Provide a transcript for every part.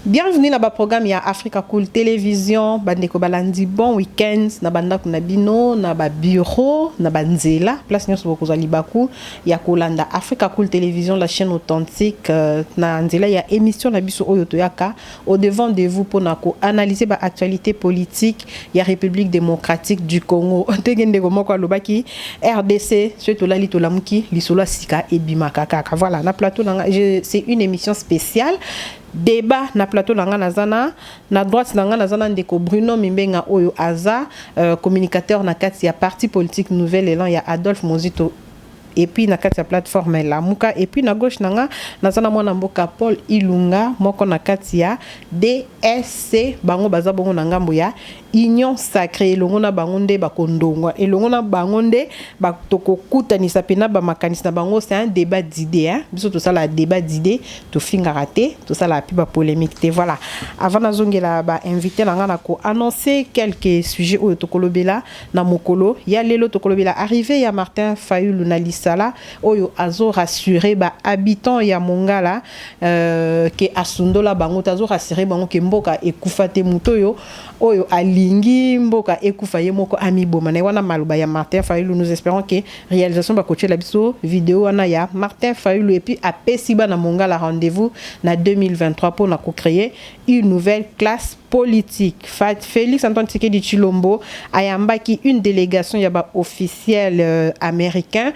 Bienvenue dans le programme ya Africa Cool Télévision. Bandeko balandi bon week-end na banda kuna bino na ba bureau na banzela place nyonso bokozwa libaku ya kolanda Africa Cool Télévision, la chaîne authentique na nzela ya émission na biso oyo toyaka au devant de vous pour nako analyser ba actualité politique ya République démocratique du Congo. Tegende moko alobaki RDC surtout la litolamuki lisolo sika ebimaka kaka. Voilà, na plateau c'est une émission spéciale. Débat na plateau langa nazana na droite langa nazana ndeko Bruno Mimbenga oyo aza communicateur na kati ya parti politique Nouvel Élan ya Adolphe Mozito et puis na kati ya plateforme la muka et puis na gauche nanga nazana mwana mboka Paul Ilunga moko na kati ya DSC bango baza bongo na ngambo ya Union Sacrée elongo na bango nde bakondongwa elongo na bango nde bakokutanisa pena ba makanisi na bango. C'est un débat d'idées hein, biso tout ça la débat d'idées to finga raté tout ça la piba polémique te. Voilà, avant nazongela ba invité nanga na ko annoncer quelques sujets au tokolobela na mokolo ya lelo tokolobela arrivé ya Martin Fayulu na lisala oyo azo rassurer ba habitants ya Mongala ke asundola bango tazo rassurer bango ke mboka ekufate mutoyo oyo alingi mboka ekufa ye moko amiboma na wana maluba ya Martin Fayulu. Nous espérons que réalisation ba coacher la biso vidéo wana ya Martin Fayulu et puis apesi ba na Mongala rendez-vous na 2023 pour na créer une nouvelle classe politique. Félix Antoine Tshisekedi Tshilombo ayambaki une délégation ya ba officiel américain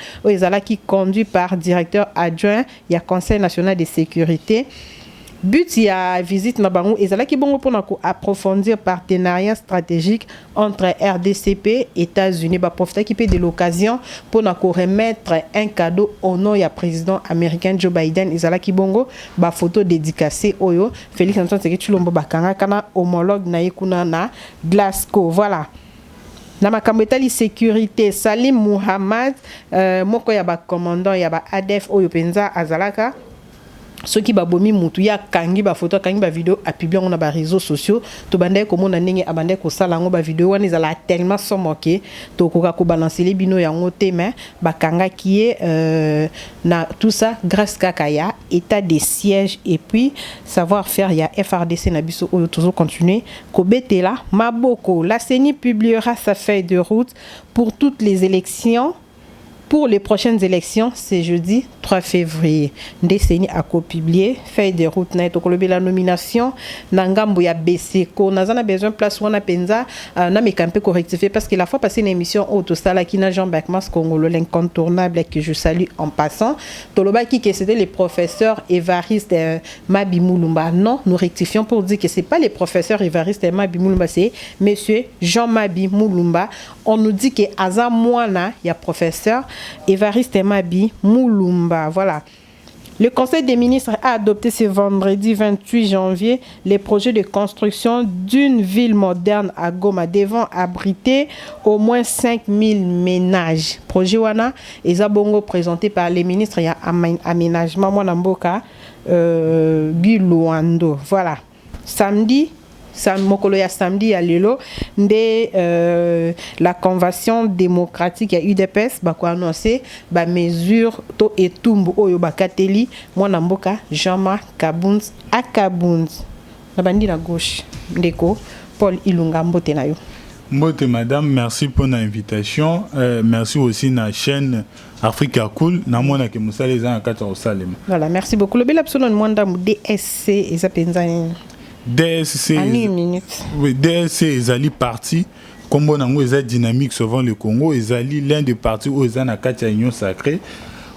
qui conduit par directeur adjoint ya Conseil national de sécurité. But ya visite na bango ezalaki bongo pour approfondir partenariat stratégique entre RDCP et États-Unis. Ba profiter qui peut de l'occasion pour remettre un cadeau au nom ya président américain Joe Biden. Ezalaki bongo ba photo dédicacée oyo Félix Antoine Tshisekedi Tshilombo bakanga kana homologue na yekuna na Glasgow. Voilà. Na makambo etali sécurité Salim Muhammad moko ya ba commandant ya ba ADF oyo penza azalaka ceux qui babomi mutu ya kangi ba photo kangi ba vidéo a publié on a ba réseaux sociaux to bande ko mona ndenge abande ko sala ngo ba vidéo wana ezala tellement somoke to ko ka balancer les bino ya ngote mais ba kanga qui est na tout ça grâce kakaya état de siège et puis savoir faire ya FRDC na biso oyo toujours continuer ko betela maboko. La CENI publiera sa feuille de route pour toutes les élections. Pour les prochaines élections, c'est jeudi 3 février. Ndeseni a publié feuille de route na etokolobi la nomination nangambo ya BCCO. Nazana besoin place wana penza na mekampe correctifier parce que la fois passée une émission auto sala qui na Jean Bakmas Congolo l'incontournable que je salue en passant. Toloba qui que c'était le professeur Évariste Mabi Moulumba. Non, nous rectifions pour dire que c'est pas le professeur Évariste Mabi Moulumba, c'est monsieur Jean Mabi Moulumba. On nous dit que aza mwana ya professeur Évariste Mabi Moulumba. Voilà. Le Conseil des ministres a adopté ce vendredi 28 janvier les projets de construction d'une ville moderne à Goma devant abriter au moins 5000 ménages. Projet wana ezabongo présenté par les ministres ya aménagement Mwanamboka Biluando. Voilà. Samedi mokolo ya samedi ya lelo nde la convention démocratique ya UDPS bako annoncer ba mesure to etumbu oyo bakateli mwana mboka Jean-Marc Kabunz akabunz na bandi na gauche ndeko Paul Ilunga mbote na yo. Mbote madame, merci pour l'invitation. Merci aussi na chaîne Africa Cool na mona ke musala ezana kata osalema. Voilà, merci beaucoup. Le bel absolument mwanda mu DSC ezapenza DSC, oui, DSC ezali parti comme on a dynamique souvent le Congo ezali l'un des partis où ezana na kati ya Union Sacrée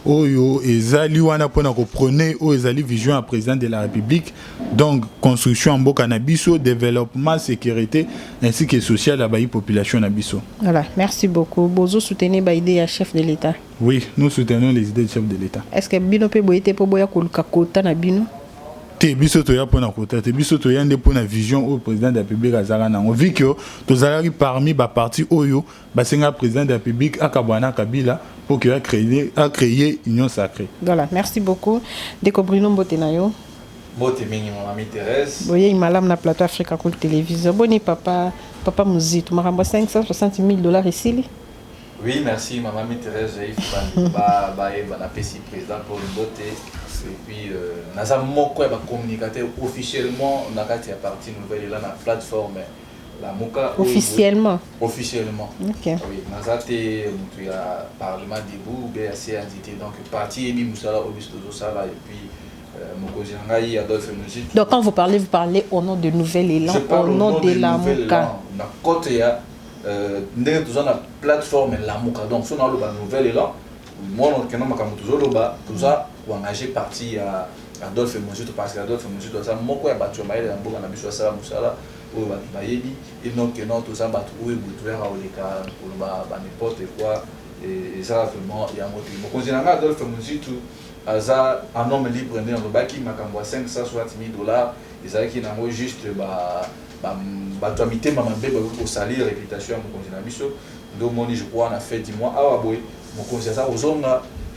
oyo ezali wana pona ko prôner o ezali vision à président de la République, donc construction en mboka na biso, développement, sécurité ainsi que social à la population na biso. Voilà, merci beaucoup. Bozo soutenir ba idée à chef de l'État. Oui, nous soutenons les idées du chef de l'État. Est-ce que bino pe boyete po boya ko kota na bino? Te biso to ya pona kota te biso to ya nde pona vision au président de la République azala nango vu que to zalaki parmi ba parti oyo ba senga président de la République akabwana Kabila pour qu'il a créé Union Sacrée. Voilà, merci beaucoup. Deko Bruno Mbotenayo. Mbote mingi mamie Thérèse. Boye malam na plateau Africa Cool Télévision. Boni papa Muzito marambo $560,000 ici. Oui, merci mamie Thérèse. Il faut ba na PC président pour Mbote. Et puis, nous avons communicateur officiellement, on a parti nouvelle là, la plateforme. La Mouka, officiellement. Officiellement. Ok. Oui, nous avons le Parlement debout, BAC entité. Donc, parti Emi Moussala, Augusto Zosala, et puis Mokoziangaï, Adolphe Musi. Donc, quand vous parlez au nom de Nouvel Élan, au nom de la Mouka. On a côté, nous avons la plateforme La Mouka. Donc, si on a le Nouvel Élan, moi, on a toujours engagé parti à Adolphe Musi, parce qu'Adolphe Musi, ça m'a battu, on a mis sur ça, Moussala. Et donc tout ça où n'importe quoi et ça vraiment il y a un motif. Mon cousin Adolphe Muzitu aza un homme libre né dans baki makambo $560,000 et ça qui n'a juste tu amité maman bébé pour salir réputation mon cousin biso donc moi je crois on a fait 10 mois ah boy mon cousin ça aux hommes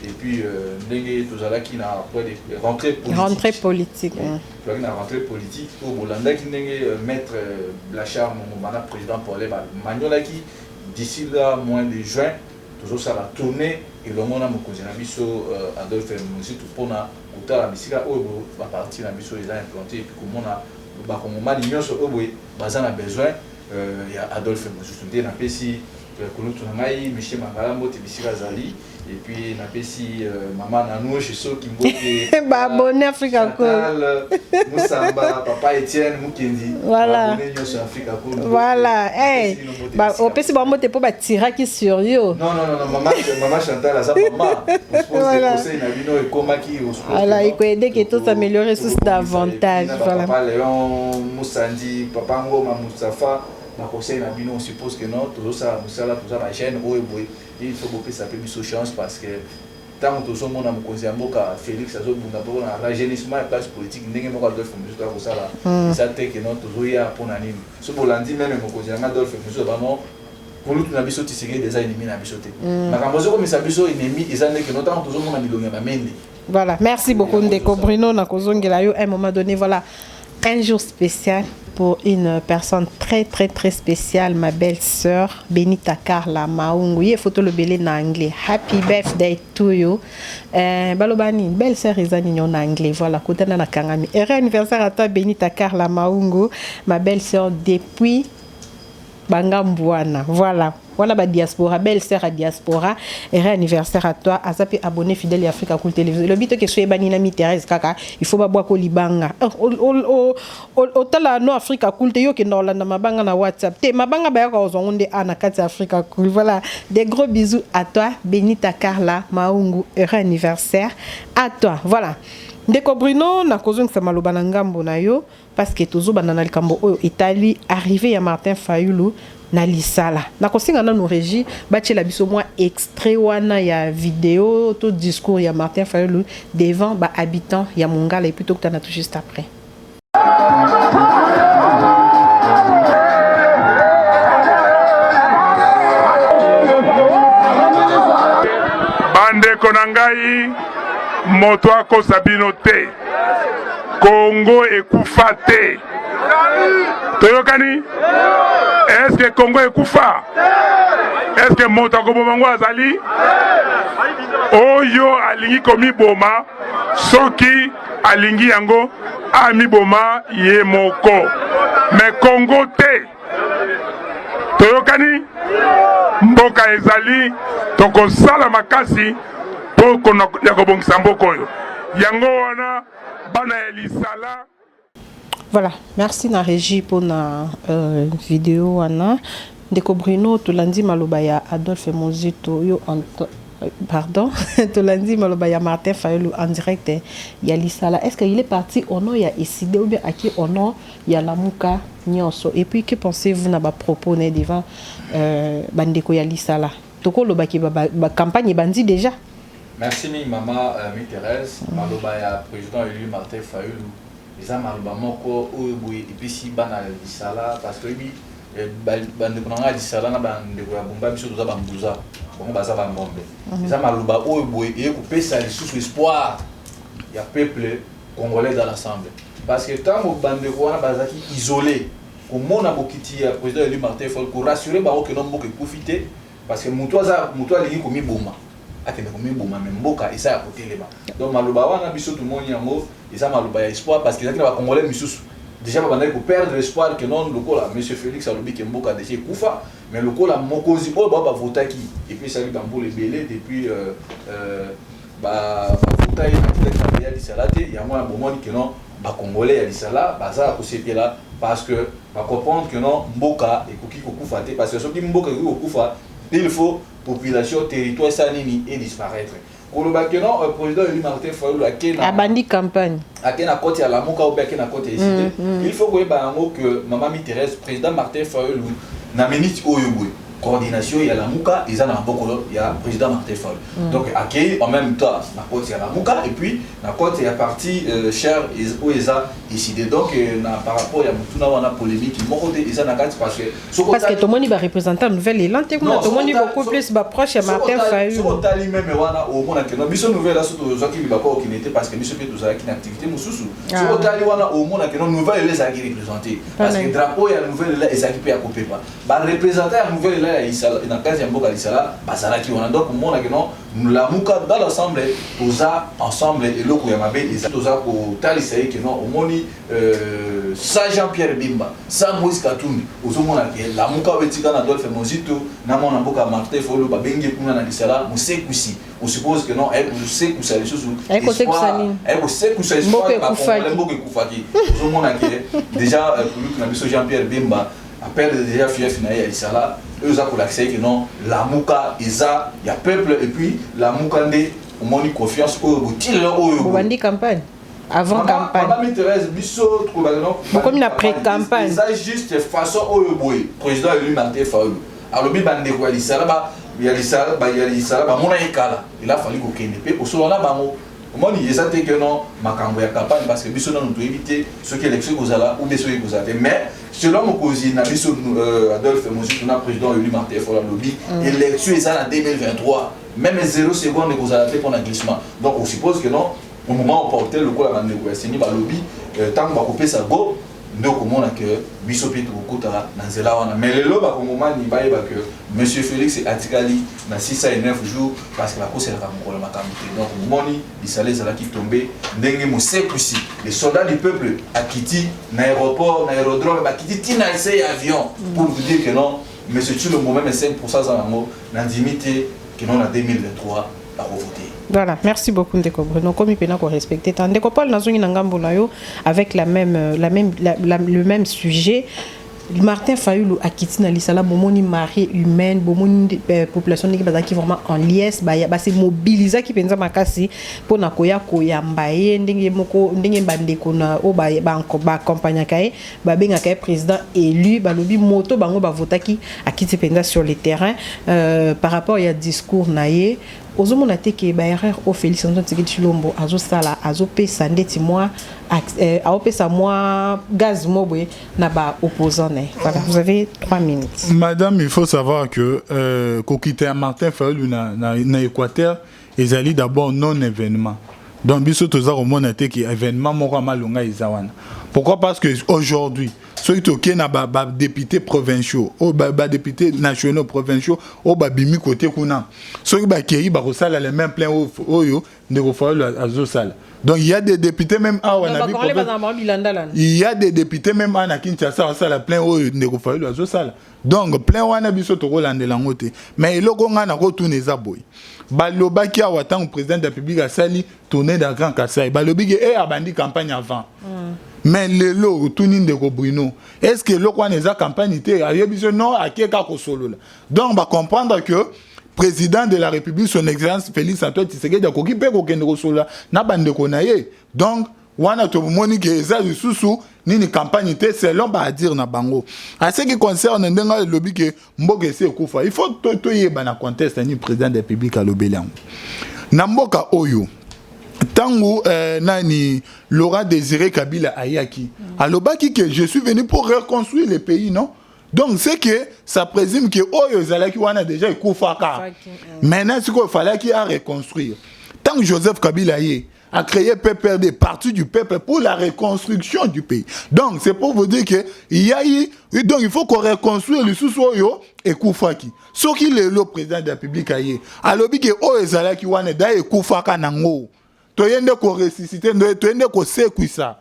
et puis ndenge tozala qui na après des rentrée politique tu vois une rentrée politique au Bolanda qui ndenge maître Blachard mon président pour les Magnola qui d'ici là moins de juin toujours ça va tourner et le monde a mon cousin biso Adolphe Musi tout pour na kutala bisika oyo va partir na biso les a implanté et puis comme on a ba comme on l'union sur oboy bazana besoin il y a Adolphe Musi tout na pesi kulutu ngai Michel Mangalambo tibisika zali et puis na pesi maman nanou chez ceux qui mbote ba abonné Africa Cool Moussamba papa Etienne Mukendi voilà abonné sur Africa Cool voilà eh ba au pesi ba mbote po ba tiraki sur yo non maman Chantal à sa maman voilà conseil na bino et comment qui voilà il peut aider que tout s'améliorer sous davantage voilà papa Léon Moussandi papa Ngoma Moustapha ma conseil na bino on suppose que non tout ça Moussala tout ça ma chaîne il faut beaucoup ça peut une chance parce que tant que tout le monde a mon conseil à Félix Azo Bundabo na rajeunissement et place politique ndenge moko Adolphe Musi tout ça là ça te que non toujours ya pour nani so bolandi même mon conseil Adolphe Musi ba non pour nous na biso tisege des ennemis na biso te makambo zo comme ça biso ennemi ezane que non tant toujours monde na milonga ba mende. Voilà, merci beaucoup Ndeko Bruno na kozongela yo à un moment donné voilà un jour spécial pour une personne très très très spéciale, ma belle-sœur Benita Carla Maungu. Il photo le belé en anglais. Happy birthday to you. Balobani, belle-sœur Izani en anglais. Voilà, côté na kangami. Heureux anniversaire à toi Benita Carla Maungu, ma belle-sœur depuis Bangambouana. Voilà. Voilà ba diaspora, belle-sœur à diaspora. Heureux anniversaire à toi. Azapi abonné fidèle Africa Cool Télévision. Le but que soyez banina mi Thérèse kaka, il faut ba boire ko libanga. O tala no Africa Cool te yo ke norla na mabanga na WhatsApp. Te mabanga ba ka ozonde ana kati Africa Cool. Voilà, des gros bisous à toi Benita Carla Maungu. Heureux anniversaire à toi. Voilà. Ndeko Bruno na kozong sa maloba na ngambo na yo parce que tozo banana likambo oyo Italie arrivé ya Martin Fayulu na lisala na kosinga na no régie batela biso moi extrait wana ya vidéo tout discours ya Martin Fayulu devant ba habitants ya Mongala et plutôt que na tout juste après. Bande konangai moto akosa bino te Congo ekufa te toyokani est-ce que Congo ekufa est-ce que moto akobomango azali oyo alingi komiboma soki alingi yango amiboma ye moko mais Congo te toyokani mboka ezali tokosala makasi Voilà, merci na régie pour la vidéo wana. Ndeko Bruno tolandi maloba ya Adolphe Musi yo pardon, tolandi maloba ya Martin Fayulu en direct ya lisala. Est-ce qu'il est parti au nom ya décidé ou bien à qui au nom ya la Mouka nyonso? Et puis que pensez-vous na ba propos né devant bandeko ya lisala? Toko loba ki ba campagne bandi déjà. Merci maman mi Thérèse maloba ya président élu Martin Fayulu eza maloba moko oyo boye epesi bana lisala parce que bi bandeko na nga lisala na bandeko ya bomba biso toza bambuza bongo baza bangombe eza maloba oyo boye ekopesa lisusu espoir ya peuple congolais dans l'assemblée parce que ntango bandeko wana bazalaki isolé komona bokiti ya président élu Martin Fayulu korassurer bango ke no mboka ekufi te parce que moto alingi komiboma akende komi boma mboka eza ya kotelema donc maloba wana biso tout le monde yango eza maloba ya espoir parce que ezaki na bacongolais misusu déjà babandaki koperdre espoir que non lokola monsieur Félix alobi ke mboka déjà ekufa mais lokola mokonzi oyo bao bavotaki epuis esali bambula ebele depuis bavota ye na ya lisala te yango na bomoni ke non bacongolais ya lisala baza kosepela parce que bacomprendre que non mboka ekoki kokufa te parce que soki mboka ekoki kokufa il faut population territoire ça nini et disparaître koloba que non président Eli Martin Fayulu akena abandi campagne akena côté ya lamuka ou bien akena côté ici il faut koyeba yango que maman mi Thérèse président Martin Fayulu na minute oyo boy coordination ya lamuka eza na bokolo ya président Martin Fayulu donc accueilli en même temps na côté ya lamuka et puis na côté ya parti cher eza décidé donc na par rapport ya mutuna wana polémique moko te eza na kati parce que tout le monde va représenter nouvelle élan te tout le monde beaucoup plus ba proche ya Martin Fayulu so tali même wana au mona que no biso nouvelle aso to zaki libako qui n'était parce que biso pe tozala ki na activité mususu so tali wana au mona que no nouvelle les aki représenter parce que drapeau ya nouvelle là ezaki pe ya kopepa ba représenter ya nouvelle là na kazi ya mboka lisala bazalaki wana donc mona que non lamuka dans l'ensemble toza ensemble eloko ya mabe eza toza ko talisa que non au moni sa Jean-Pierre Bemba sa Moïse Katumbi ozomona ke lamuka wetika na Adolphe Mozito na mona mboka Martin Fayulu babengi kuna na lisala musekusi on suppose que non ay musekusa les choses ay musekusa espoir mboka kufaki ozomona ke déjà pour na biso Jean-Pierre Bemba appelle déjà fief na ya lisala eux a pour l'accès que non lamuka eza ya peuple et puis lamuka nde au moni confiance au boutile au bandi campagne avant campagne madame Thérèse biso comme la pré-campagne ça juste façon au boy président Eli Martin Fayulu alobi bande ko lisala ba ya lisala ba mona ekala il a fallu ko kende pe au solo na bango moni eza te que non makambo ya campagne parce que biso na nous éviter ce qui élection kozala ou biso kozala mais selon mokozi na biso Adolphe Mozito na président Eli Martin Fayulu lobby élection eza en 2023 même 0 seconde kozala te pour un glissement donc on suppose que non au moment où portait le coup la bande ko signé ba lobby tant ba couper sa go ndoko mona que biso pe to kota na nzela wana mais lelo ba komoma ni ba que monsieur Félix atikali na 6 à 9 jours parce que la cause est la mokolo makamite donc moni bisalé zala qui tombé ndenge mosekusi les soldats du peuple a quitté na aéroport na aérodrome ba quitté tina essai avion pour vous dire que non monsieur tu le moment même 5% za nango na dimité que non en 2023 a revoté. Voilà, merci beaucoup Ndeko Bruno. Comme il peut nous respecter, Ndeko Paul Nazongi Nangambo Nayo avec le même sujet. Martin Fayulu a quitté na lisala bomoni marée humaine bomoni population qui vraiment en liesse ba se mobiliser qui penza makasi pour na koya mbaye ndenge moko ndenge bandeko na o ba accompagner kae ba benga kae président élu ba lobi moto bango ba votaki a quitté penza sur le terrain par rapport ya discours naie ozomona te ke ba erreur au Félix Antoine Tshisekedi Tshilombo azo sala azo pesa ndeti moi a pesa moi gaz mobwe na ba opposant. Voilà, vous avez 3 minutes. Madame, il faut savoir que kokite Martin Fayulu na Équateur ezali d'abord non événement. Donc biso toza komona te ki événement moko malonga izawana. Pourquoi? Parce que aujourd'hui ceux qui na ba députés provinciaux ou ba députés nationaux provinciaux ou ba bimi côté kuna ceux qui ba kei ba kosala les mêmes plein oyo ndeko Fayulu azosala. Donc il y a des députés même à Wanabi. Il y a des députés même à Kinshasa ça la plein oyo ndeko Fayulu azosala. Donc plein wana biso to kolandela ngote mais eloko nga na ko tuneza boy baloba ki awa tant président de la République a sali tourner dans Grand Kassai balobi ke abandi campagne avant mais lelo tuni ndeko Bruno est-ce que loko wana eza campagne te ayebiso non akeka ko solola donc ba comprendre que président de la République son excellence Félix Antoine Tshisekedi akoki pe ko kende ko solola na bandeko na ye donc wana to moni ke eza lisusu nini campagne te selon ba dire na bango à ce qui concerne ndenga le lobby ke mboka ese kufa il faut to yeba na conteste ni président de la République a lobelango na mboka oyo tango nani Laurent Désiré Kabila ayaki alobaki que je suis venu pour reconstruire le pays non. Donc c'est que ça présume que oyo zalaki wana déjà kufa ka maintenant ce qu'il fallait qu'il a reconstruire tant que Joseph Kabila yé a créé PPRD, Parti du peuple, pour la reconstruction du pays. Donc, c'est pour vous dire que il y a eu, donc il faut qu'on reconstruise le sous-soyo et Koufaki. Ce qui est le président de la République, alors que Oezala qui wane da et Koufaka nango. Toyende ko ressusciter, toyende ko séquissa.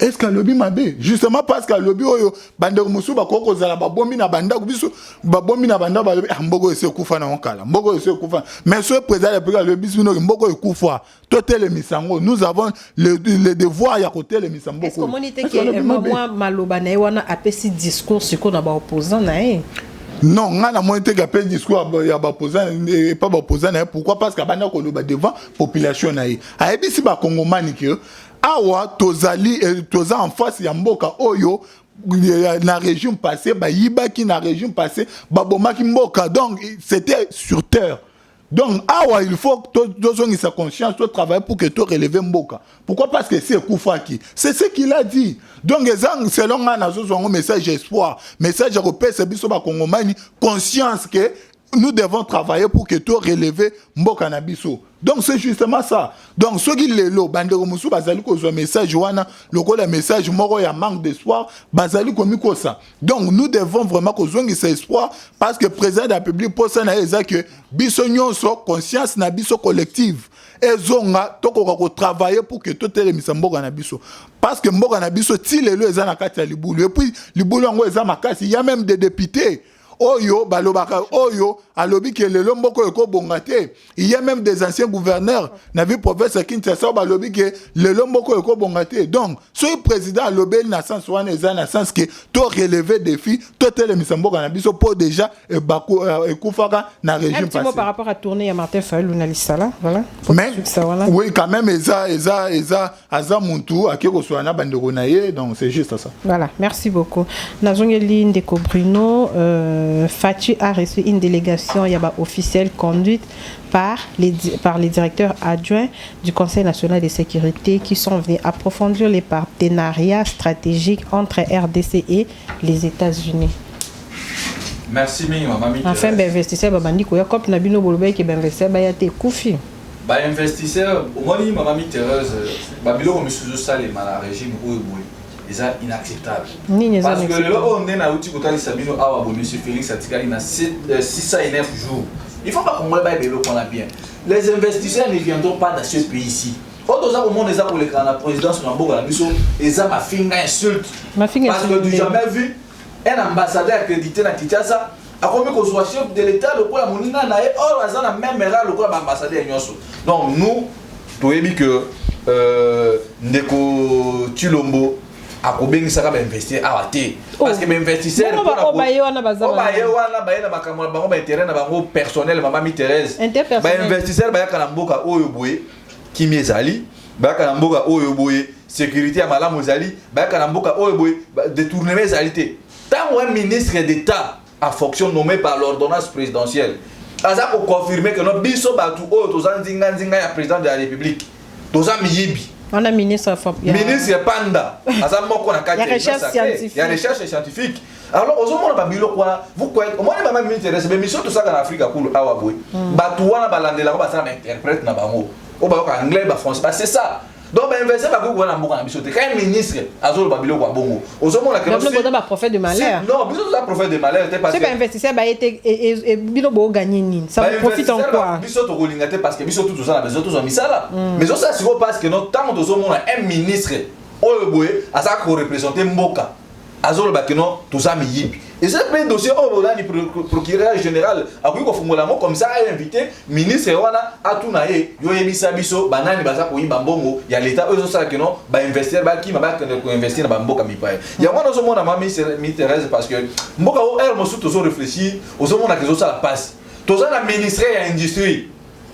Est-ce qu'à lobby mabe? Justement parce qu'à lobby oyo bandeko musu bakoko zala babombi na banda kubisu babombi na banda ba mbogo ese kufa na onkala mbogo ese kufa mais ce président de la lobby sino mbogo ekufa totele misango nous avons le devoir ya côté le misango. Est-ce que monité que moi maloba na wana apesi discours sur na ba opposant na non, on a moins de discours à opposant et pas opposant. Pourquoi? Parce qu'à banda ko loba devant population na yi. A ebi si ba kongomani que awa tozali toza en face ya mboka oyo na région passée ba yibaki na région passée ba bomaki mboka donc c'était sur terre. Donc awa il faut que sa conscience to travailler pour que to relever mboka. Pourquoi? Parce que c'est Koufaki. C'est ce qu'il a dit. Donc selon un message espoir, message européen c'est biso ba kongomani conscience que nous devons travailler pour que tout relever mboka na biso. Donc c'est justement ça. Donc ceux qui le lo bandeko musu bazali ko zo message wana lokola message moko ya manque d'espoir bazali komi ko ça. Donc nous devons vraiment ko zongi ce espoir parce que président de la République posa na eza que biso nyonso conscience na biso collective ezonga tokoka ko travailler pour que tout elemisa mboka na biso parce que mboka na biso ti lelo eza na kati ya libulu et puis libulu ngo eza makasi il y a même des députés Oyo, balobaka, Oyo, alobi que le lomboko eko bongate. Il y a même des anciens gouverneurs, na vu professeur Kinshasa, balobi que le lomboko eko bongate. Donc, ce président alobi na sens wana eza na sens que to relever défi, to tele misamboka na biso pour déjà ekufaka na régime passé. Un petit mot par rapport à tourner à Martin Fayulu na lisala, voilà. Mais oui, quand même eza muntu akeko soana bandeko na ye, donc c'est juste ça. Voilà, merci beaucoup. Nazongeli Ndeko Bruno Fatu a reçu une délégation officielle conduite par les directeurs adjoints du Conseil national de sécurité qui sont venus approfondir les partenariats stratégiques entre RDC et les États-Unis. Merci, Mamie. Enfin, investisseur, comme Nabino Bolobé qui investisseur, il Koufi. Investisseur, au moins, Mamie Thérèse, Babilo, M. Zossal et la régime c'est inacceptable. Parce que là, on est dans l'outil Sabino Awa, M. Félix Atikali, il y a 609 jours. Il ne faut pas qu'on ait bien. Les investisseurs ne viendront pas dans ce pays-ci. Autres au monde, pour la présidence de la ils ont ma finger insulte. Parce que je n'ai jamais vu un ambassadeur accrédité dans Kinshasa. A combien qu'on soit chef de l'État, le quoi la monnaie n'a pas, or ils ont la même erreur, le quoi l'ambassadeur Nyonso. Donc nous, tu as dit que Ndeko Chilombo a combien ça va investir à té parce que investisseurs pour la intérêt na bango personnel maman Thérèse ba investisseur ba kana mboka oyo boye kimezali ba kana mboka oyo boye sécurité ya malamu zali ba kana mboka oyo boye détournement ezalité tant un ministre d'État à fonction nommé par l'ordonnance présidentielle aza ko confirmer que no biso batu oyo tozanzinga ya président de la République tozamiyibi. On a ministre Panda. Il y a recherche scientifique. Alors, aux hommes, vous croyez, moi, je m'intéresse, mais mission tout ça en Afrique, pour Awaboui. Batouana, Balandela, ça m'interprète, Nabango. Au anglais, français, c'est ça. Donc, investir par vous, un ministre, Azol Babilo, Bongo. Aux hommes, on a prophète de malheur. Non, mais c'est un prophète de malheur. C'est pas investisseur, et Bilobo gagné. Ça profite en quoi? Parce que tout ça, les autres ont mis ça là. Mais ça, c'est parce que notre temps, nous avons un ministre, Oyeboé, à ça qu'on représente Mboka. Azol Bakeno, tout ça, mi et c'est le dossier au procureur général a pris comme ça a invité ministre wana atunaye yo yebisa biso banani baza ko yimba mbongo ya l'état eux ça que non ba investir ba ki ba ko investir na mboka mipaye ya wana zo mona mami Thérèse parce que mboka o er mosu to zo réfléchir au zo mona que zo ça la passe to za na ministre ya industrie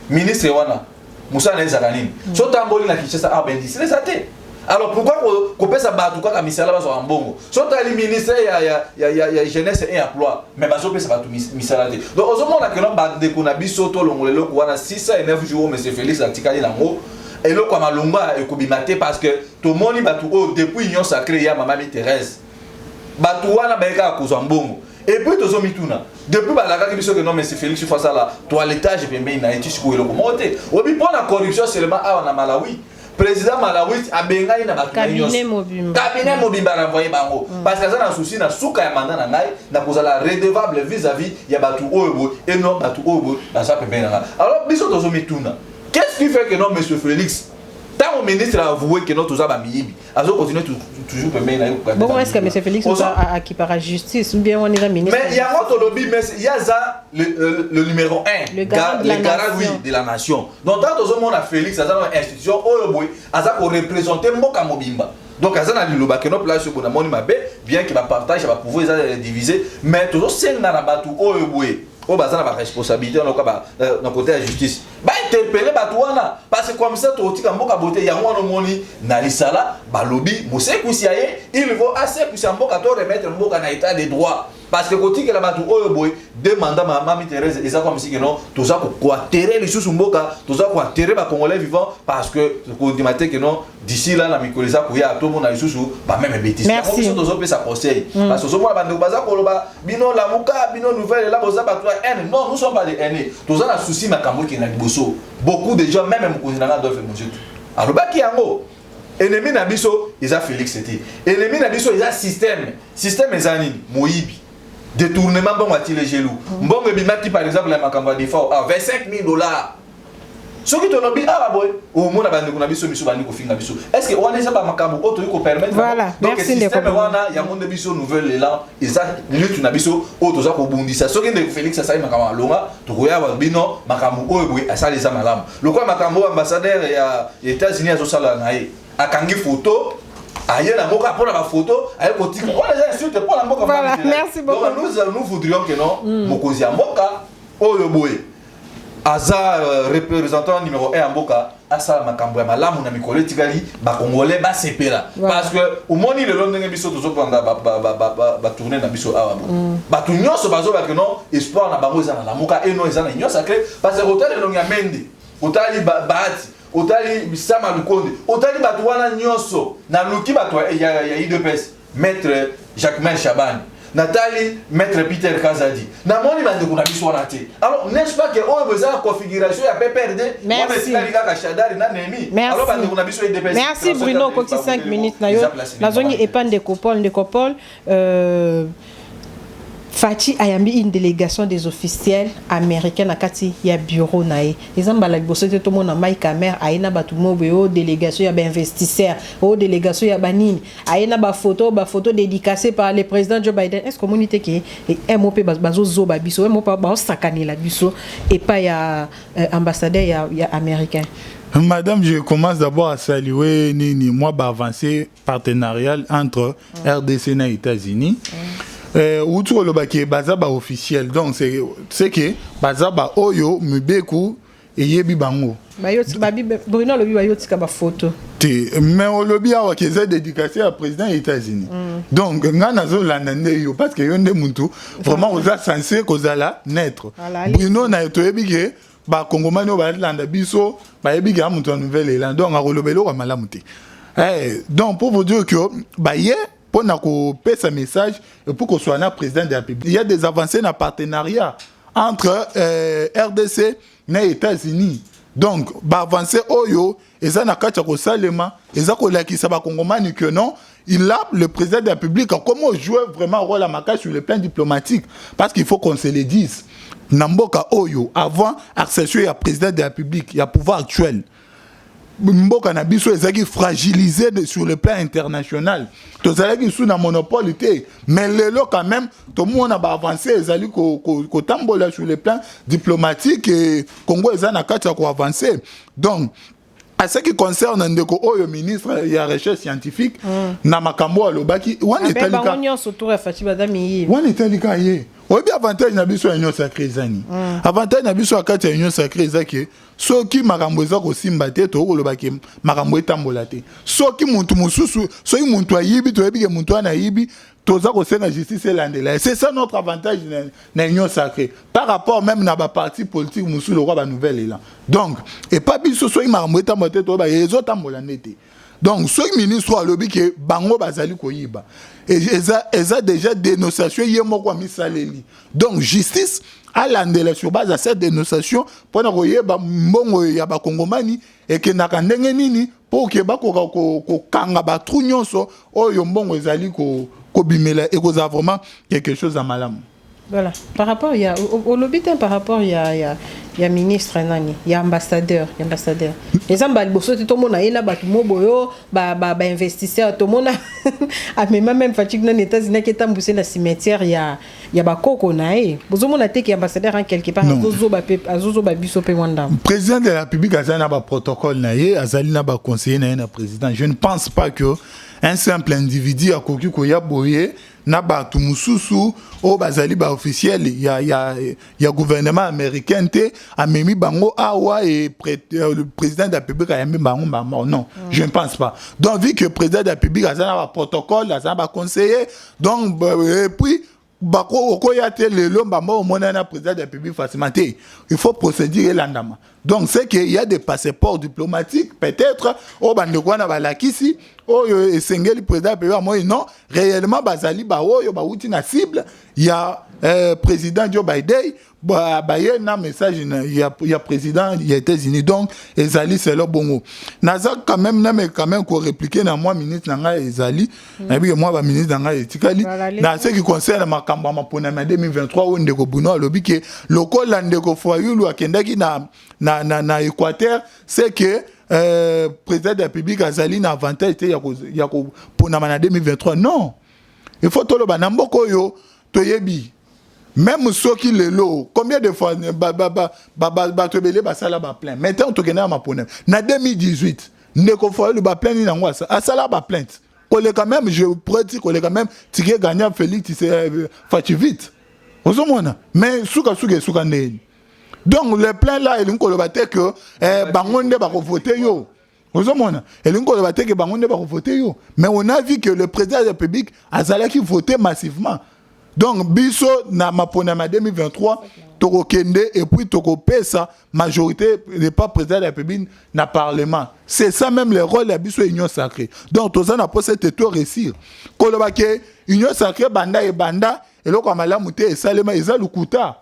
ministre wana Moussa Nezakanine so tamboli na Kinshasa a ben industrie ça té. Alors pourquoi qu'on peut ça battre quoi comme misala ba so ambongo so ta li ministre ya jeunesse et emploi mais ba so peut ça ba tout misala te donc au moment là que non ba de kona biso to longolelo ko wana 609 jours monsieur Félix Atikali nango et le kwa malonga e ko bimate parce que tout moni ba tout depuis union sacrée ya maman Thérèse ba tout wana ba ka ko so ambongo Et puis tous les mituna. Depuis la carte qui que non mais c'est Félix face à la toilettage et bien il a été sur le commenté. Ou bien pour la corruption seulement à en Malawi. Président Malawi a benga ina ba cabinet mobimba renvoyer bango parce que ça na souci na souka ya mandat na ngai na kozala redevable vis-à-vis ya batu oyo et non batu oyo na ça peut bien. Alors biso tozo mituna. Qu'est-ce qui fait que non monsieur Félix tant au ministre a avoué que non tous a miyibi azo continuer toujours peut bien. Bon est-ce que monsieur Félix a qui par justice ou bien on est ministre? Mais il y a un autre lobby mais il y a ça le numéro 1 le garant de la nation. Donc tant tout le monde a Félix ça dans institution oyo boy aza ko représenter mboka mobimba. Donc aza na liloba que no place ko na moni mabe bien que ba partage ba pouvoir ça diviser mais toujours celle na batu oyo boy o bazana ba responsabilité na côté de justice ba interpeller batu wana parce que comme ça to tika mboka boté ya wana moni na lisala ba lobby mose kusiaye il faut assez que ça mboka to remettre mboka na état de droit parce que côté que la batu oyo boy demanda mama Thérèse et ça comme si que non tout ça ko atterrer les sous mboka tout ça ko atterrer ba congolais vivants parce que ko dimaté que non d'ici là la mikoleza ko ya tout monde na sous ba même bêtise merci on so ça conseil parce que so moi bande baza ko loba bino la muka bino nouvelle là boza ba toi non nous sommes pas des aînés tout ça na souci makambo qui na liboso beaucoup de gens même mukonzi na doivent faire monsieur alors ba ki yango ennemi na biso ils a Félix c'était ennemi na biso ils a système ezani moyibi détournement bon à les gelou bon bimaki par exemple la makamba de fort à $25,000 ce qui te lobby ah boy au monde bande kuna biso biso bandi ko finga biso est-ce que on est ça ba makambo auto ko permettre voilà donc merci le système wana ya monde biso nouvelle là ça lutte na biso auto za ko bundisa ce qui de Félix ça sai makamba longa to ko ya bino makambo oyo boy asali za malamu lokwa makambo ambassadeur ya États-Unis azo sala nae akangi photo ailleurs la moka pour la photo avec côté on les insulte pour la moka voilà merci beaucoup donc nous voudrions que non mokozi ya moka oyo boy aza représentant numéro 1 en Mboka asa makambo ya malamu na mikolo tikali ba congolais ba sepela parce que au moni le londenge biso tozo panda ba tourner na biso awa ba tu nyonso bazo ba que non espoir na bango za na lamuka et non za na nyonso sacré parce que hôtel de longa mende hôtel baati hôtel Sama Lukonde hôtel batu wana nyonso na luki batu ya IDPS maître Jacquemain Chabani Nathalie, maître Peter Kazadi. Na moni bande kuna biso wana te. Alors n'est-ce pas que on besoin configuration ya PPRD, on est là liga ka Shadari na Nemi. Alors bande kuna biso IDPS. Merci Bruno Coxi 5 minutes na yo. La zone épargne de Copol Fati ayambi une délégation des officiels américains na kati ya bureau nae. Ezamba la bosse te to mona mai caméra aina batu mobo délégation ya ba investisseurs, délégation ya banini, aina ba photo dédicacée par le président Joe Biden. Est-ce communauté qui est MOP bazo zo ba biso, MOP ba sakani la biso et pas ya ambassadeur ya américain. Madame, je commence d'abord à saluer moi avancer partenarial entre RDC et États-Unis. Outre le baquet bazaba officiel donc c'est que bazaba oyo mubeku et yebi bango bayoti babi Bruno lobi bayoti ka ba photo mais au lobby a qui est dédicacé à président des États-Unis donc ngana zo landande yo parce que yonde muntu vraiment oza censé kozala naître Bruno na to yebi ke ba kongomani ba landa biso ba yebi ke amuntu nouvelle là donc a kolobelo ka malamu te donc pour vous dire que ba ye pour nous passer un message et pour qu'on soit un président de la République. Il y a des avancées dans le partenariat entre RDC et les États-Unis. Donc, avancer oyo, et ça n'a qu'à dire salema, et ça qu'on a qui s'abat congomani que non, il a le président de la République comment jouer vraiment un rôle à Maka sur le plan diplomatique, parce qu'il faut qu'on se le dise. Namboka oyo avant accession à président de la République, il y a pouvoir actuel. Mboka na biso ezaki fragilisé sur le plan international. To zalaki sous na monopole té, mais lelo quand même tout le monde a avancé ezali ko tambola sur le plan diplomatique et Congo ezana kati ko avancer. Donc à ce qui concerne ndeko oyo ministre ya recherche scientifique na makambo alobaki wana etalika on surtout Fati badami wana etalika ye obi avantage na biso union sacrée zani avantage na biso akati ya union sacrée zaki soki makambo eza ko simba te to kolobaki makambo etambola te soki muntu mususu soki muntu ayibi to yebi ke muntu ana yibi toza ko senga justice elandela c'est ça notre avantage na union sacrée par rapport même na ba parti politique mususu le roi ba nouvelle là donc et pas biso soki makambo etambola te to ba ezo tambola nete Donc ce ministre a lobby que bango bazali koyiba et eza déjà dénonciation yemoko misaleli. Donc justice à l'andela sur base à cette dénonciation pour na koyeba mbongo ya ba kongomani et que na kandenge nini pour que ba ko kanga ba trunyonso oyo mbongo ezali ko bimela et ko vraiment quelque chose à malamu. Voilà. Par rapport, il y a au lobby, par rapport, il y a ministre nani, il y a ambassadeur. Les ambassadeurs, tout le monde a eu là, tout le monde a investisseur, tout le monde a même fatigue dans les États-Unis qui est emboussé la cimetière, il y a coco nae. Vous avez dit qu'il y a ambassadeur en quelque part. Président de la République a un protocole nae, azali na ba conseiller nae na président. Je ne pense pas que un simple individu a koki ko ya boye na ba tumususu o bazali ba officiel ya gouvernement américain te amemi bango awa et le président de la République a yami bango non je ne pense pas. Donc vu que le président de la République a un protocole a un conseiller donc et puis bako okoyate le lomba mo mona na président de la République facilement il faut procéder l'andama. Donc c'est qu'il y a des passeports diplomatiques peut-être au bandeko na balakisi o esengeli président de la République non réellement bazali ba oyo ba uti na cible il y a président Joe Biden baye na message il y a président des États-Unis donc ezali c'est le bongo naza quand même ko répliquer na moi ministre nanga ezali na bi moi ba ministre nanga etikali na ce qui concerne makamba mapona na 2023 on ndeko buno lobi ke lokola ndeko foyulu akendaki na Équateur c'est que président de la République azali na avantage ya ko pona na 2023 non il faut tolo banamboko yo toyebi. Même ceux qui le lot, combien de fois batobele basala ba plainte. Maintenant to kena ma ponem. Na 2018, ndeko foye le ba plainte ni ngwa ça. Asala ba plainte. Kole quand même je pourrais dire kole quand même tike gagnant Félix c'est fati vite. Ozomona. Mais suka ndeni. Donc le plan là il ngolo baté que bangonde ba ko voter yo. Ozomona. Il ngolo baté que bangonde ba ko voter yo. Mais on a vu que le président de la République azala qui votait massivement. Donc, biso na maponama 2023, toko kende et puis toko pesa majorité n'est pas président de la République na parlement. C'est ça même le rôle de biso union sacrée. Donc, tout ça n'a pas cette tout réussir. Kolobake union sacrée banda et lo kamala muté et salema eza lukuta.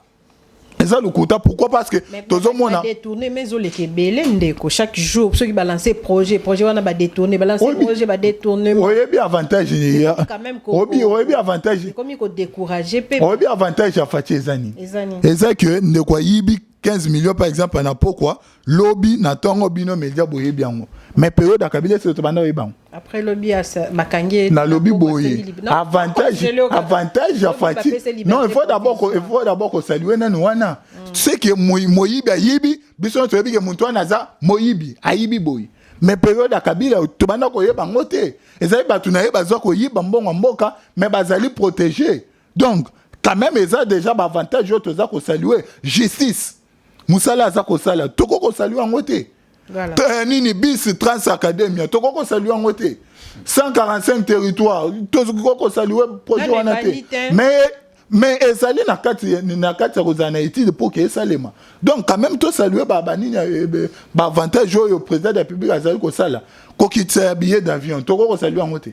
Eza lukuta pourquoi parce que tout le monde a détourné mais au leke belé ndeko chaque jour ceux qui balancer projet wana ba détourner balancer projet ba détourner. Oui bien avantage il y a. Oui bien avantage. Comme il ko décourager pe. Oui bien avantage à Fati ezani. Eza que ndeko yibi 15 millions par exemple na pourquoi lobby na tongo bino media boye biango. Mais période akabile c'est to banda yebang. Après lobby à makangé na lobby boye. Avantage à Fati. Non, il faut d'abord que saluer nanu wana. C'est que moyibi ayibi biso to yebi ke muntu wana za moyibi ayibi boye. Mais période akabila to banda ko yeba ngote. Ezali batu na yeba zo ko yiba mbongo mboka mais bazali protéger. Donc quand même eza déjà avantage yo to za ko saluer justice. Musala za ko sala to ko saluer ngote. Voilà. Nini bis trans academia to ko saluer ngote. 145 territoires to ko saluer projet wana te. Mais ezali na kati ya kozana étude pour que salema. Donc quand même to saluer nini ba avantage au président de la République azali ko sala. Ko kitsa billet d'avion to ko saluer ngote.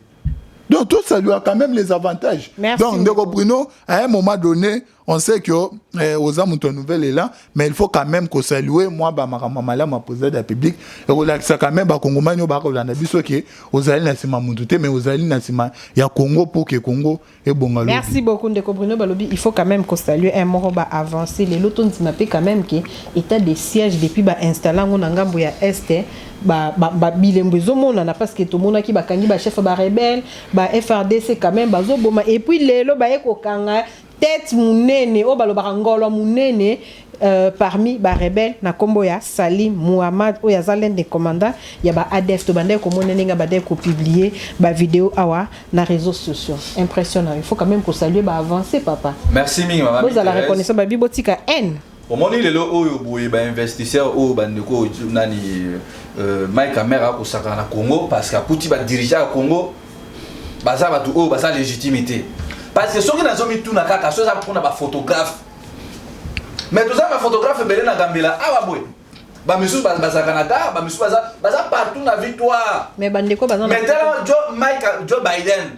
Donc tout ça lui a quand même les avantages. Merci donc Ndeko Bruno, à un moment donné, on sait que aux hommes ton nouvelle est là, mais il faut quand même que saluer moi ma président de la République et relaxer quand même ba Congomani ba ko landa biso ke ozali na sima mundute mais ozali na sima ya Congo pour que Congo et bongalo. Merci beaucoup Ndeko Bruno Balobi, il faut quand même que saluer un mot ba avancer les loton mapé quand même que état de siège depuis ba installer ngona ngambo ya est ba bilembo zomona na parce que tout monde qui ba kangi ba chef ba rebelle ba FRDC quand même bazo boma et puis lelo ba eko kanga tête munene o baloba ngolo munene parmi ba rebelle na kombo ya Salim Muhammad o ya zalen de commandant ya ba ADF to bande ko monene nga ba de ko publier ba vidéo awa na réseaux sociaux impressionnant. Il faut quand même que saluer ba avancer papa. Merci mi maman. Vous allez la reconnaissance ba bibotika N. Au moment où oyo boye ba investisseur o bandeko nani Mike Camera ko saka na Congo parce que kuti ba diriger à Congo baza ba tout baza légitimité parce que soki na zomi tout na kaka soza pour na ba photographe mais tout ça ba photographe belé na Gambela awa boye ba monsieur baza Canada, ba monsieur baza partout na victoire. Mais bandeko baza maintenant Joe Biden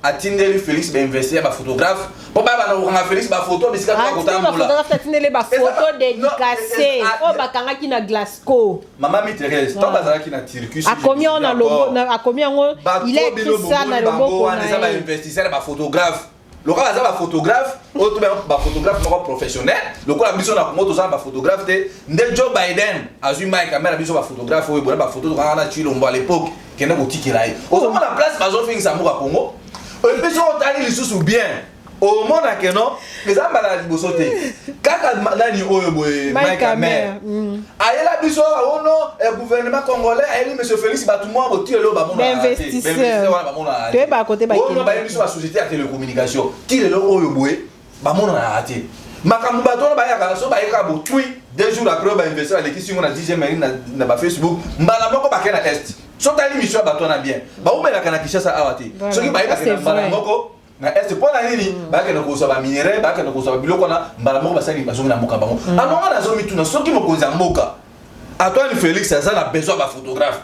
a tindeli Félix ba investir ba photographe. Pour ba na Félix ba photo mais c'est pas content pour la. Photographe tindeli ba photo dédicacée. Oh ba kanga ki na Glasgow. Maman Thérèse, tant baza ki na Turquie. A combien on a logo, a combien on il est écrit ça na logo on a ba investisseur ba photographe. Le gars a un photographe, autre un photographe professionnel. Le gars a mis son photographe. Joe Biden a eu Mike Cameron a mis son photographe. Il a photo de Rana Chilombo à l'époque. Qui n'a pas de là. Au moment la place, ils ont fait ça à Congo. Et puis ils ont allé les sous bien. Au moment là que non, les gens malades ils sauté. Quand nani Mike Cameron. Aïe la biso oh non, le gouvernement congolais aïe monsieur Félix Batumwa botti le ba mon investisseur. Tu es à côté ba. Oh non ba biso la société de télécommunication. Qui le oyo boye ba mon na raté. Makambu bato ba ya ka so ba ya bo tui 2 jours après ba investir à l'équipe sur na 10e mairie na ba Facebook. Mbala moko ba kena est. So tali mission bato na bien. Ba o mela kana Kinshasa awati. So ki ba ya ka mbala moko na est pour la nini ba ke na ko so ba minerai ba ke na ko so ba biloko na mbala moko ba sali ba so na moka bango. Alors na zo mituna so ki moko za mboka. Antoine Félix ça a besoin d'un photographe.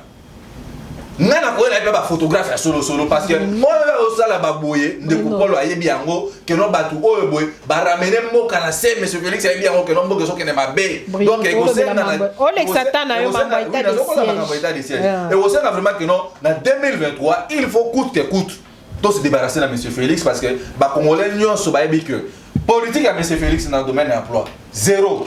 Nana ko ela ba photographe ya solo parce que moi au sala ba boye de ko lo ayebi yango que no batu o boye ba ramener mboka na se monsieur Félix ayebi yango que no mboka so que ne mabe. Donc il ko sena na o le satana yo mamba état de siège. Et au sena vraiment que non na 2023 il faut coûte que coûte to se débarrasser de monsieur Félix parce que ba congolais nyonso ba yebi que politique à monsieur Félix dans le domaine de l'emploi zéro.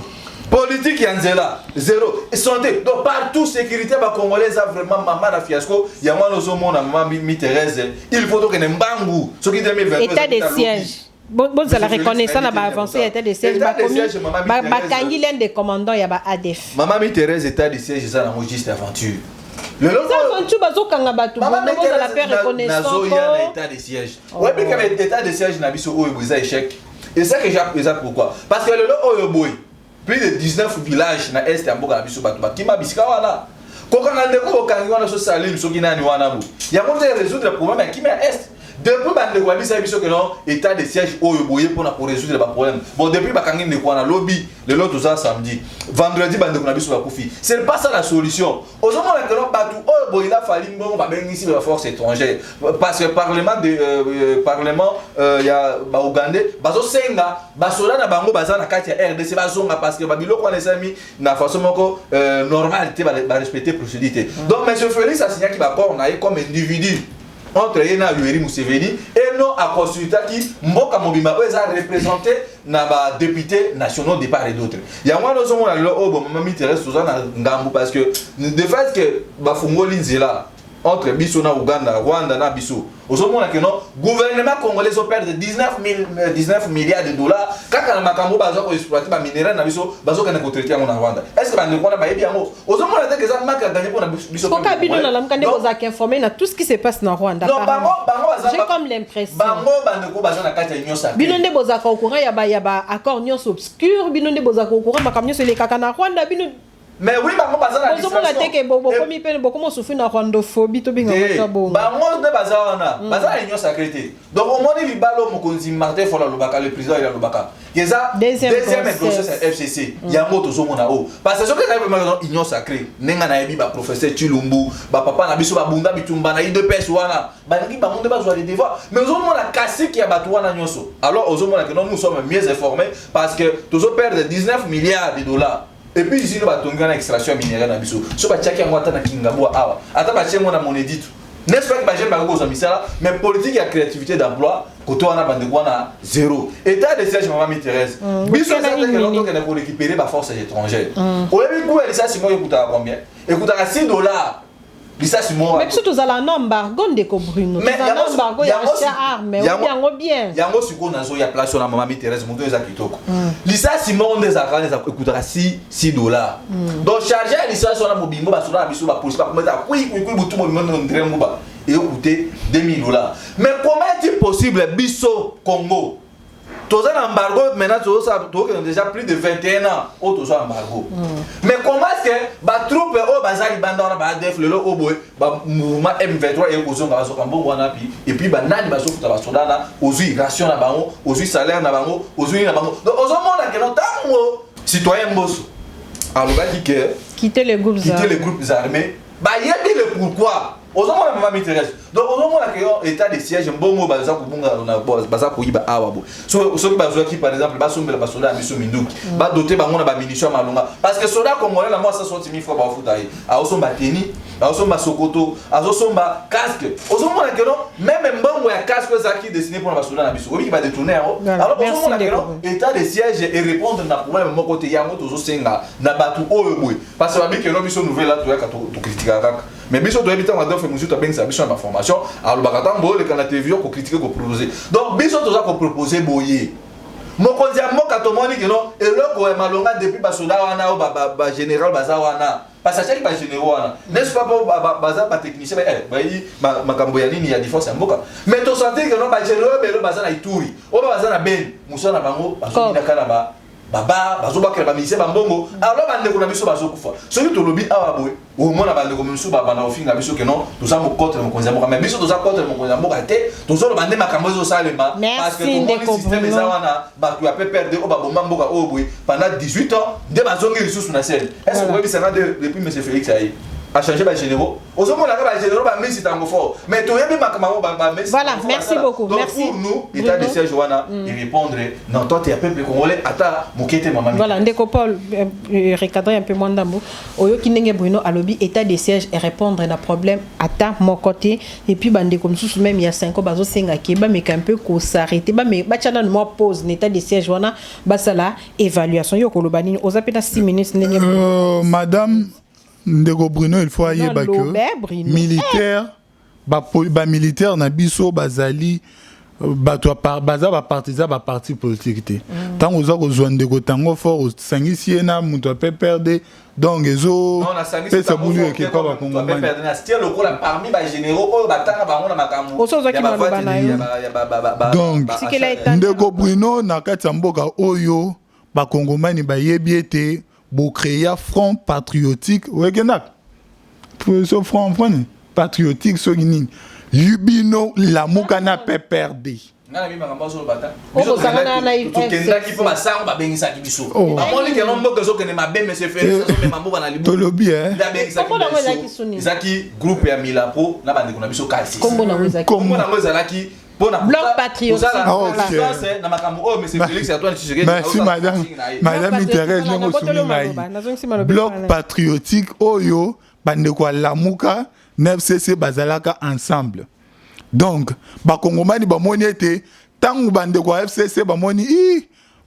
Politique Yanzela, zéro. Santé, donc partout, sécurité, les Congolais ont vraiment maman na fiasco. Il y a moi, nous avons maman Thérèse. Il faut que nous bangu. Ce qui 2022. État de siège. Bon, ça la reconnaissance n'a pas avancé. État de siège. Bakangi l'un des commandants, il y a ADF. Maman Thérèse, état de siège, ça n'a pas juste aventure. Le aventure, bazo kanga batu. Maman Thérèse, la paix reconnaissance. Nazo il y a un état de siège. Ouais, mais comme état de siège, n'a biso oyo échec. Et ça que j'ai appris ça pourquoi? Parce que le oyo boy. Plus de 19 villages na est ya mboka na biso bato bakima bisika wana kokanga ndeko okangi wana so salim soki nani wana bu ya monte résoudre le problème ya kimi ya est depuis bande kwa bisa biso que non état de siège oyo boye pour résoudre le problème bon depuis bakangi ndeko wana lobby le lot ça samedi vendredi bande kuna biso bakufi c'est pas ça la solution ozomona que non batu oyo boye la fali mbongo ba bengisi ba force étrangère parce que parlement ya ba Ougandais bazo senga basola na bango baza na kati ya RDC bazonga parce que babiloko wana esami na façon moko normalité ba respecter procédure donc monsieur Félix a signé qui va port na comme individu entre Yena Yoweri Museveni et non à consulter qui mboka mobimba eux a représenté na ba députés nationaux de part et d'autre. Ya moi nous sommes là oh bon maman m'intéresse tout ça na ngambu parce que de fait que ba fungoli nzela entre biso na Uganda, Rwanda na biso. Aujourd'hui que non gouvernement congolais ont perdu 19 milliards de dollars quand na makambo bazo ko exploiter ba minerai na biso bazo kana ko traiter en Rwanda. Est-ce que ba ndeko na ba yebi yango? Aujourd'hui on a que ça marque gagner pour na biso. Pourquoi bino na lamkande ko za informer na tout ce qui se passe na Rwanda? Non bango j'ai comme l'impression. Bango bandeko bazo na kati ya nyosa. Bino nde bozaka au courant ya ba accord nyoso obscur bino nde bozaka au courant makambo nyoso le kaka na Rwanda bino. Mais oui, bango baza na distraction. Bozo mona teke bobo komi pene boko mo souffrir na rwandophobie to binga ko bongo. Bango ne baza wana, baza na union sacrée. Donc au moment il balo mokonzi Martin Fola Lobaka le président il a Lobaka. Yeza deuxième procès FCC. Yango to zo mona o. Parce que ce que ça veut union sacrée. Nenga na yebi ba professeur Chilumbu, ba papa na biso ba bunda bitumba na IDPS wana. Ba ngi ba monde ba zo les devoirs. Mais au moment la casse qui a batu wana nyonso. Alors au moment que nous sommes mieux informés parce que toujours perdre 19 milliards de dollars. Et puis ici nous battons une extraction minière na biso. So ba tchaki yango ata na Kingabo awa. Ata ba tchengo na monedit. N'est-ce pas que ba j'aime ba ko misala, mais politique et créativité d'emploi koto wana bande wana zéro. État de siège maman Thérèse. Biso ça que longtemps que pour récupérer ba forces étrangères. Au début quoi ça c'est moi écoute à combien? Écoute à $6. Ça c'est moi. Mais surtout à l'embargo de Bruno. Mais l'embargo il y a armes, mais bien. Yango siko nazo ya place na maman Thérèse moto eza kitoko. Lisa Simon des arcanes écoutera $6. Donc charger Lisa sur la mobimbo ba sur la biso ba police ba mettre oui butu mo ndrembo ba et écouter $2000. Mais comment est-il possible biso Congo? Tous un embargo maintenant tu as déjà plus de 21 ans au tous embargo. Mais comment est-ce que ba troupe au bazali banda na ba def le au boy ba mouvement M23 et aux onga so kambo wana pi et puis ba nani ba so futa ba soda na ozu ration na bango ozu salaire na bango ozu na bango donc ozo mona que non tango citoyen mboso alors bah dit que quitter les groupes armés bah il y a le pourquoi aux hommes on m'intéresse donc aux hommes on a état de siège un bon mot baza ko bunga na baza ko yiba awa bo so qui bazo qui par exemple basombela basoda miso minduki ba doter bango na ba munitions malonga parce que soda congolais na moi ça 60 000 fois ba futa yi a osomba teni a osomba sokoto a osomba casque aux hommes on a que non même mbongo ya casque ça qui destiné pour basoda na biso obi ba détourner alors aux hommes on a que non état de siège et répondre na problème mon côté yango tozo senga na batu oyo boy parce que ba bi que non biso nouvelle là to ya ka to critiquer kaka mais biso to habiter dans fait musique to ben sa biso ma formation alors bakatambo le kana TV ko critiquer ko proposer donc biso to za ko proposer boyer mokonzi amoka to moni que non eloko e malonga depuis basoda wana o ba général bazawana parce que chaque ba général wana n'est-ce pas baza ba technicien ba makambo ya nini ya défense ya mboka mais to sentir que non ba général belo baza na Ituri o baza na Ben muso na bango bazobina kana ba baba bazobakela ba ministère bambongo alors bande ko na biso bazokufa soki to lobi awa boy au moins bande ko miso ba bana ofinga biso que non to za mo contre mo konza mo mais biso to za contre mo konza mo te to zo bande makambo zo salema parce que tout le système eza wana ba tu a perdre o ba bomba mboka o boy pendant 18 ans de bazongi lisusu na scène est-ce que vous ça depuis monsieur Félix ayi a changé les généraux. Aux hommes, on a les généraux, mais c'est un fort. Mais tu as bien voilà, merci beaucoup. Donc merci. Pour nous, État de siège, Joana, il répondre non, toi, tu es un peuple congolais, attends, moukete, maman. Voilà, Ndeko Paul, recadrer un peu moins d'amour. Oyo Kinenge Bruno, à l'objet, État de siège et répondre à un problème, attends, mon côté. Et puis, bande comme sous même, il y a 5 ans, bazo senga keba, mais qu'un peu qu'on s'arrête. Mais, bachana, moi, pose, État de siège, Joana, basala, évaluation. Yo, kolobani, aux appels 6 minutes, madame. Ndeko Bruno il faut aller militaire ba militaire na biso bazali bato baza ba partisan ba parti politique te tant oza ko zwa ndeko tango fort sangisi na muto pe perdre donc ezo pesa bulu ke pa ba kongo ba perdre na style lokola parmi ba généraux o batanga bango na makambo donc Ndeko Bruno na kati ya mboka oyo ba kongomani ba yebi ete pour créer un front patriotique, ce front patriotique, ce qui Yubino, la moukana peut perdre. Bloc patriotique. Merci madame. Madame m'intéresse Bloc patriotique oyo bande kwa lamuka 9cc bazalaka ensemble. Donc ba kongomani ba moni ete tangu bande kwa FCC ba moni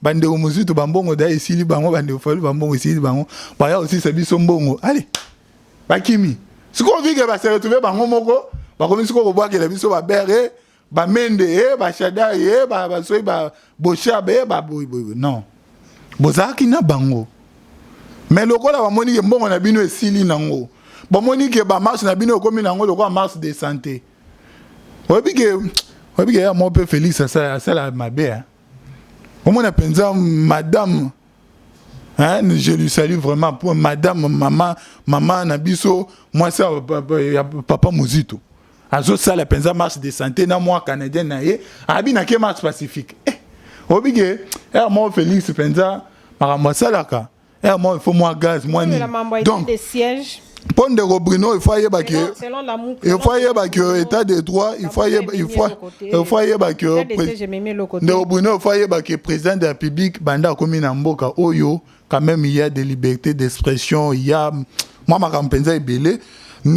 bande ko muzitu bambongo da isili bango bande folu bambongo isili bango ba ya aussi sabiso mbongo. Allez. Bakimi. Siko vike ba se retrouver bango moko ba komi siko ko boakela biso ba bere ba mende ba shada ba soy ba bosha ba boy non bozaki na bango mais lokola ba moni ke mbongo na bino esili nango ba moni ke ba marche na bino komi nango lokola marche de santé obi ke ya mo pe Félix ça la mabe hein au moins penza madame hein je lui salue vraiment pour madame maman na biso moi ça papa Muzito azo sala penza marche de santé na moi canadien na ye abi na ke marche pacifique obige moi Félix penza makambo salaka moi il faut moi gaz moi ni donc des sièges pour Ndeko Bruno il faut y ba que il faut y ba que état de droit il faut y ba que Ndeko Bruno il faut y ba que président de la République banda komi na mboka oyo quand même il y a des libertés d'expression il y a moi makambo penza ebele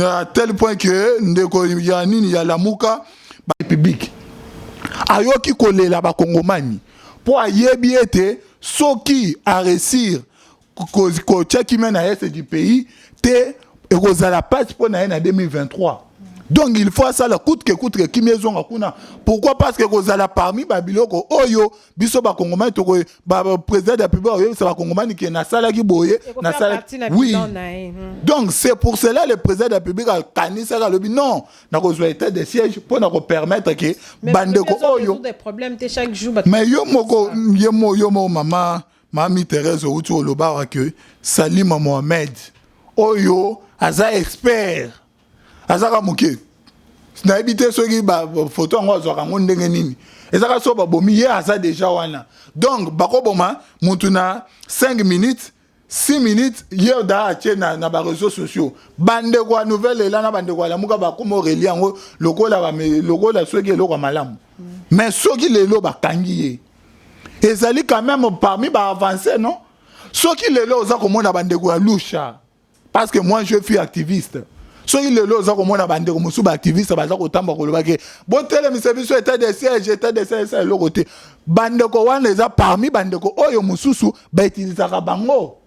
à tel point que ndeko ya nini ya lamuka ba public ayoki kolela ba kongomani pour ayebi ete soki a réussir ko tchaki mena est du pays te ekozala passe pour na 2023 donc il faut ça la coûte que kimezonga kuna pourquoi parce que kozala parmi babiloko oyo biso ba kongomani to ba président de la République oyo ça ba kongomani qui na sala ki boye na sala oui donc c'est pour cela le président de la République a kanisa ka lobi non na kozwa état de siège pour na ko permettre que bande ko oyo des problèmes chaque jour mais yo moko yo maman Mami Thérèse outi oloba que Salima Mohamed oyo aza expert azaka muke na ebité soki ba photo ngo azwaka ngo ndenge nini ezaka so ba bomi ye aza déjà wana donc bako boma mutu na 5 minutes 6 minutes hier da na ba réseaux sociaux bande kwa nouvelle et là na bande kwa la muka ba komo reliango lokola soki eloko malamu mais soki lelo ba kangiye ezali quand même parmi ba avancé non soki lelo oza komona bande kwa lusha parce que moi je suis activiste soki lelo oza komona bande ko musu ba activiste baza ko tamba ko lobake bon tele mi service état de siège ça le côté bande ko wana eza parmi bande ko oyo mususu ba utilisaka bango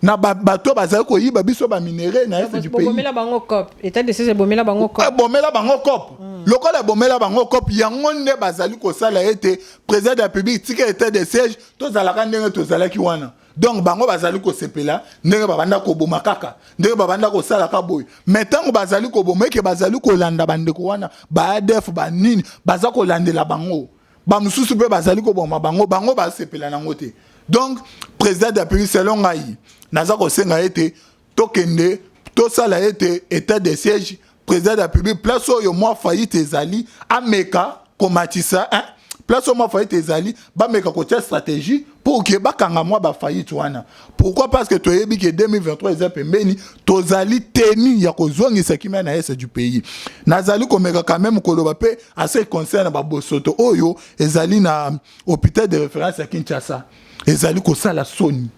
na bato bazali ko yiba biso ba minéraux na est du pays bomela bango cop état de siège bomela bango cop bomela bango cop lokola bomela bango cop yango nde bazali ko sala ete président de la République tika état de siège to zala ka ndenge to zala ki wana donc bango bazali ko sepela ndenge babanda ko boma kaka ndenge babanda ko sala ka boy mais tango bazali ko boma ke bazali ko landa bande ko wana ba ADF ba nini baza ko landela bango ba mususu pe bazali ko boma bango ba sepela nango te donc président de la République selon ngai naza ko senga ete tokende to sala ete état de siège président de la République place oyo moi faillite ezali ameka komatisa hein place oyo moi faillite ezali ba meka ko tia stratégie pour que bakanga moi ba faillite wana pourquoi parce que toyebi que 2023 eza pembeni tozali teni ya kozongisa kimia na est du pays nazali ko meka quand même koloba pe assez concerne ba bosoto oyo ezali na hôpital de référence à Kinshasa ezali ko sala soni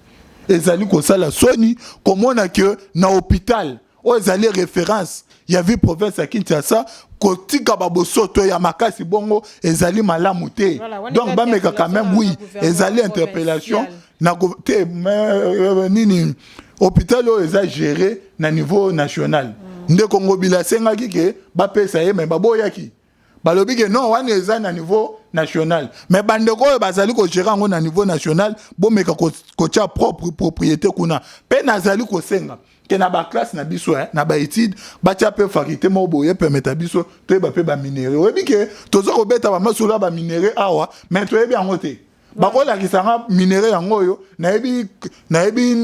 ezali ko sala soni komona que na hôpital o ezali référence ya vie province à Kinshasa kotika babosoto ya makasi bongo ezali malamu te donc ba meka quand même oui ezali interpellation na te nini hôpital o eza géré na niveau national nde Congo bila senga kike ba pesa ye mais baboyaki balobi ke non wana eza na niveau national mais bande ko bazali ko gérer ngo na niveau national bo meka ko tia propre propriété kuna pe nazali ko senga ke na ba classe na biso na ba étude ba tia pe faculté mo boye permettre biso to ba pe ba minéraux oyebi ke tozo ko beta ba masula ba minéraux awa mais to yebi yango te bakola kisanga minéraux yango yo na yebi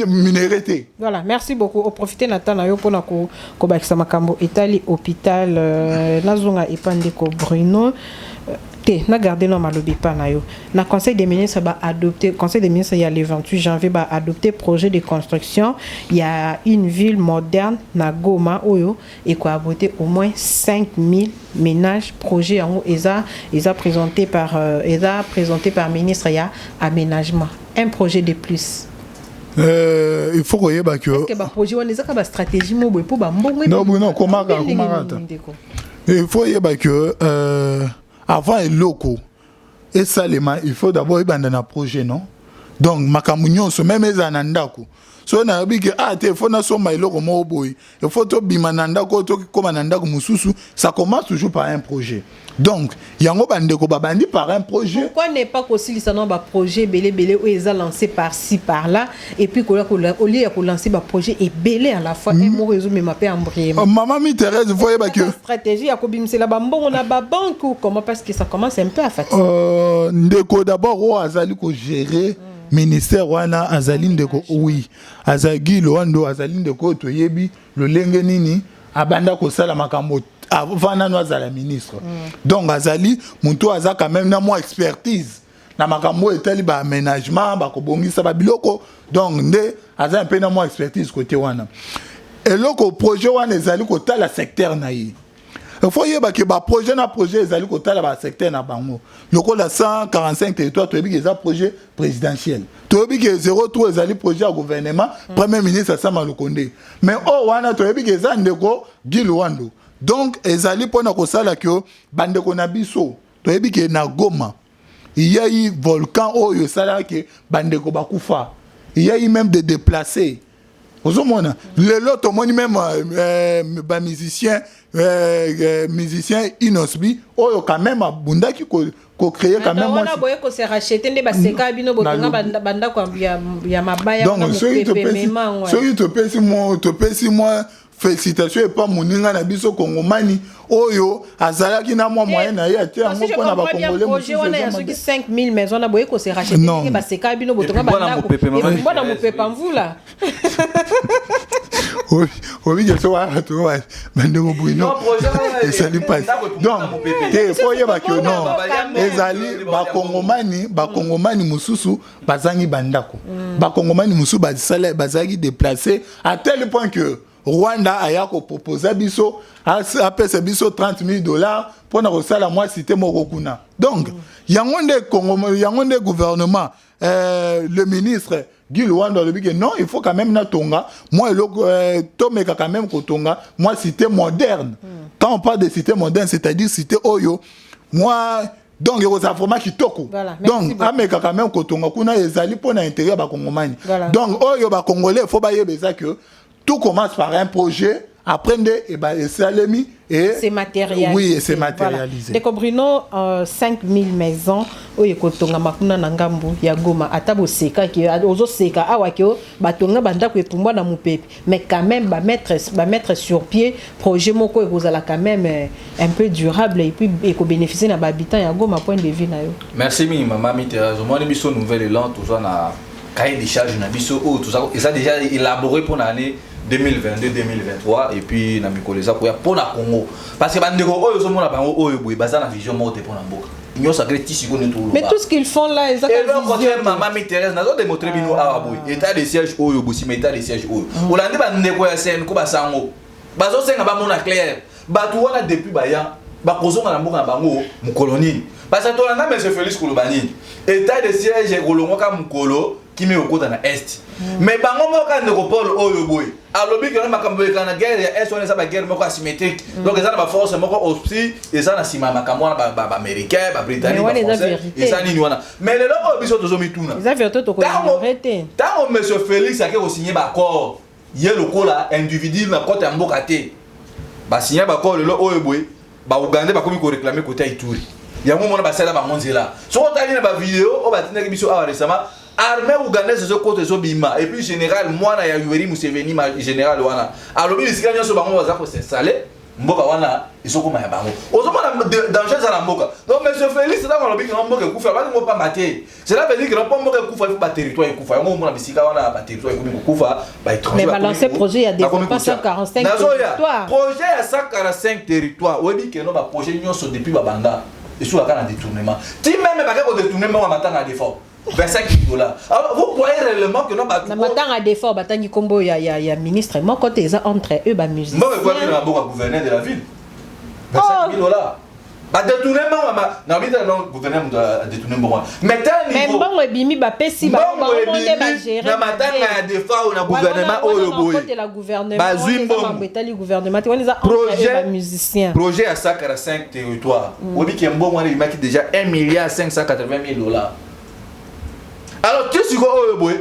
minéraux te. Voilà, merci beaucoup. Au profiter natana yo pona ko bakisa makambo etali hôpital nazonga epande ko Bruno na garder no malobi pa na yo na conseil des ministres ba adopté conseil des ministres il y a le 28 janvier ba adopté projet de construction il y a une ville moderne na Goma oyo et quoi voter au moins 5000 ménages projet en ESA présenté par ministre il y a aménagement un projet de plus. Il faut que ba projet on ezaka ba stratégie mo pour ba mbongo non comment il faut que avant et loco et salema il faut d'abord y bandana projet non donc makamunyo so même ezanandako so na biki te faut na so ma eloko mo boy il faut to bimananda ko to komananda ko mususu ça commence toujours par un projet donc yango bandeko babandi par un projet pourquoi n'est pas aussi ça non ba projet belé ou eza lancé par ci par là et puis au lieu ya ko lancer ba projet et belé à la fois et mo réseau me mapé embrièvement maman mi Thérèse voyez ba que stratégie ya ko bimsela ba mbongo na ba banque ou comment parce que ça commence un peu à fatiguer ndeko d'abord o azali ko gérer ministère wana azali ndeko oui azagi loando azali ndeko toyebi lo lenge nini abanda ko sala makambo avant na azala ministre donc azali muntu aza quand même na moi expertise na makambo etali ba aménagement ba ko bongisa ba biloko donc nde aza un peu na moi expertise côté wana eloko projet wana ezali ko tala secteur na yi il faut y que ba projet na projet ezali ko tala ba secteur na bango loko la 145 territoires to yebi eza projet présidentiel to yebi que 03 ezali projet à gouvernement premier ministre Sama Lukonde mais oh wana to yebi que eza ndeko Gilwando donc ezali pona ko sala que bandeko na biso to yebi que na Goma il y a eu volcan oyo sala que bandeko bakufa il y a eu même des déplacés ozomona lelo to moni même ba musicien Inosbi oyo quand même abundaki ko créer quand même on a boye ko se racheter nde ba seka bino botonga banda kwa ya mabaya donc so to pesi moi félicitations et pas moninga na biso kongomani oyo azalaki na moi moyen na ya te ngo pona ba congolais projet wana ya soki 5000 maisons na boye ko se racheter nde ba seka bino botonga banda ko bona mopepa mvula oui, je suis à toi, Bandego Bruno. Et ça lui passe. Donc, il faut y avoir que non. Les alliés, Bakongomani Moussousou, Bazangi Bandako. Bakongomani Moussou, Bazangi déplacé à tel point que Rwanda a proposé à Bisso, à payer Bisso $30,000 pour nous recevoir la moi cité Morokuna. Donc, il y a un gouvernement, le ministre Guy Luanda le dit non, il faut quand même na Tonga. Moi, Tomeka quand même Tonga. Moi, cité moderne. Quand on parle de cité moderne, c'est-à-dire cité Oyo, moi. Donc, il y a des informations qui toquent. Donc, Amérique quand même Tonga, kuna ezali pour l'intérêt ba Congomani. Donc, Oyo ba Congolais, il faut pas y que tout commence par un projet. Apprendre et c'est matérialisé. Oui, et c'est matérialisé. Voilà. Bruno, 5000 maisons, où il y a makuna nangambu ya Goma, atabo seka qui ozo seka awakio, batonga banda ko pour moi dans mon peuple. Mais quand même, mettre sur pied projet moko et vous quand même un peu durable et puis éco bénéficier na habitants ya Goma point de vue na yo. Merci mi maman mi Thérèse. Moi les biso nouvelle élan tout ça na cahier des charges na biso tout ça et ça déjà élaboré pour l'année 2022-2023 et puis na mikoleza pour la Congo parce que bandeko oyo zo mona bango oyo boy baza na vision mote pour na mboka nyo sacré tisi ko neto. Mais tout ce qu'ils font là ils ont et le contraire maman mi Thérèse nazo démontrer bino awa boy état de siège oyo bosi mais état de siège oyo olandi bandeko ya sen ko basango bazo senga ba mona clair batu wana depuis baya ba kozonga na mboka na bango mu colonie parce que tolanda monsieur Félix Kolobani état de siège kolongo ka mukolo qui met au côté dans l'Est. Mais bango moka ndeko Paul oyo boy. Alobi que makambo na guerre ya Est on eza ba guerre moko asymétrique. Donc eza na ba force moko aussi eza na sima makambo na ba américain, ba britannique, ba français. Eza nini wana. Mais le loko biso tozo mituna. Eza vérité to ko arrêter. Tant monsieur Félix a ke signer ba accord. Ye lokola individu na côté mboka te. Ba signer ba accord le oyo boy. Ba Uganda ba komi ko réclamer côté Ituri. Yango mona ba sala ba monzela. So tali na ba vidéo o ba tinaki biso awa récemment. Armée ougandaise zo côté zo bima et puis général moi ya Yoweri Museveni général wana alobi lisika nyoso bango baza ko s'installer mboka wana isoko ma ya bango ozomona danger za la mboka donc monsieur Félix dans alobi que mboka kufa ba ngo pa maté cela veut dire que non mboka kufa il faut ba territoire kufa ngo mona bisika wana ba territoire kufa ba étranger. Mais balancer projet il y a des 145 territoires projet à 145 territoires oui que non ba projet nyoso depuis ba banda et sur la canne détournement ti même ba ko détournement wa matanga d'effort $25,000. Alors vous croyez réellement que non bah na matanga d'effort batangi kombo ya ministre mon côté ça entre eux ba musiciens. Moi je vois que na boka gouverneur de la ville. $25,000. Ba détournement na bita non gouverneur de détourner bon. Mais tel niveau. Même bon ebimi ba pesi ba monter ba gérer. Na matanga d'effort na gouvernement oyo boy. Côté la gouvernement. Ba betali gouvernement on les a entre eux ba musiciens. Projet à 145 territoires. Obi Kembo moi il m'a déjà $1,580,000. Alors tu sais quoi boy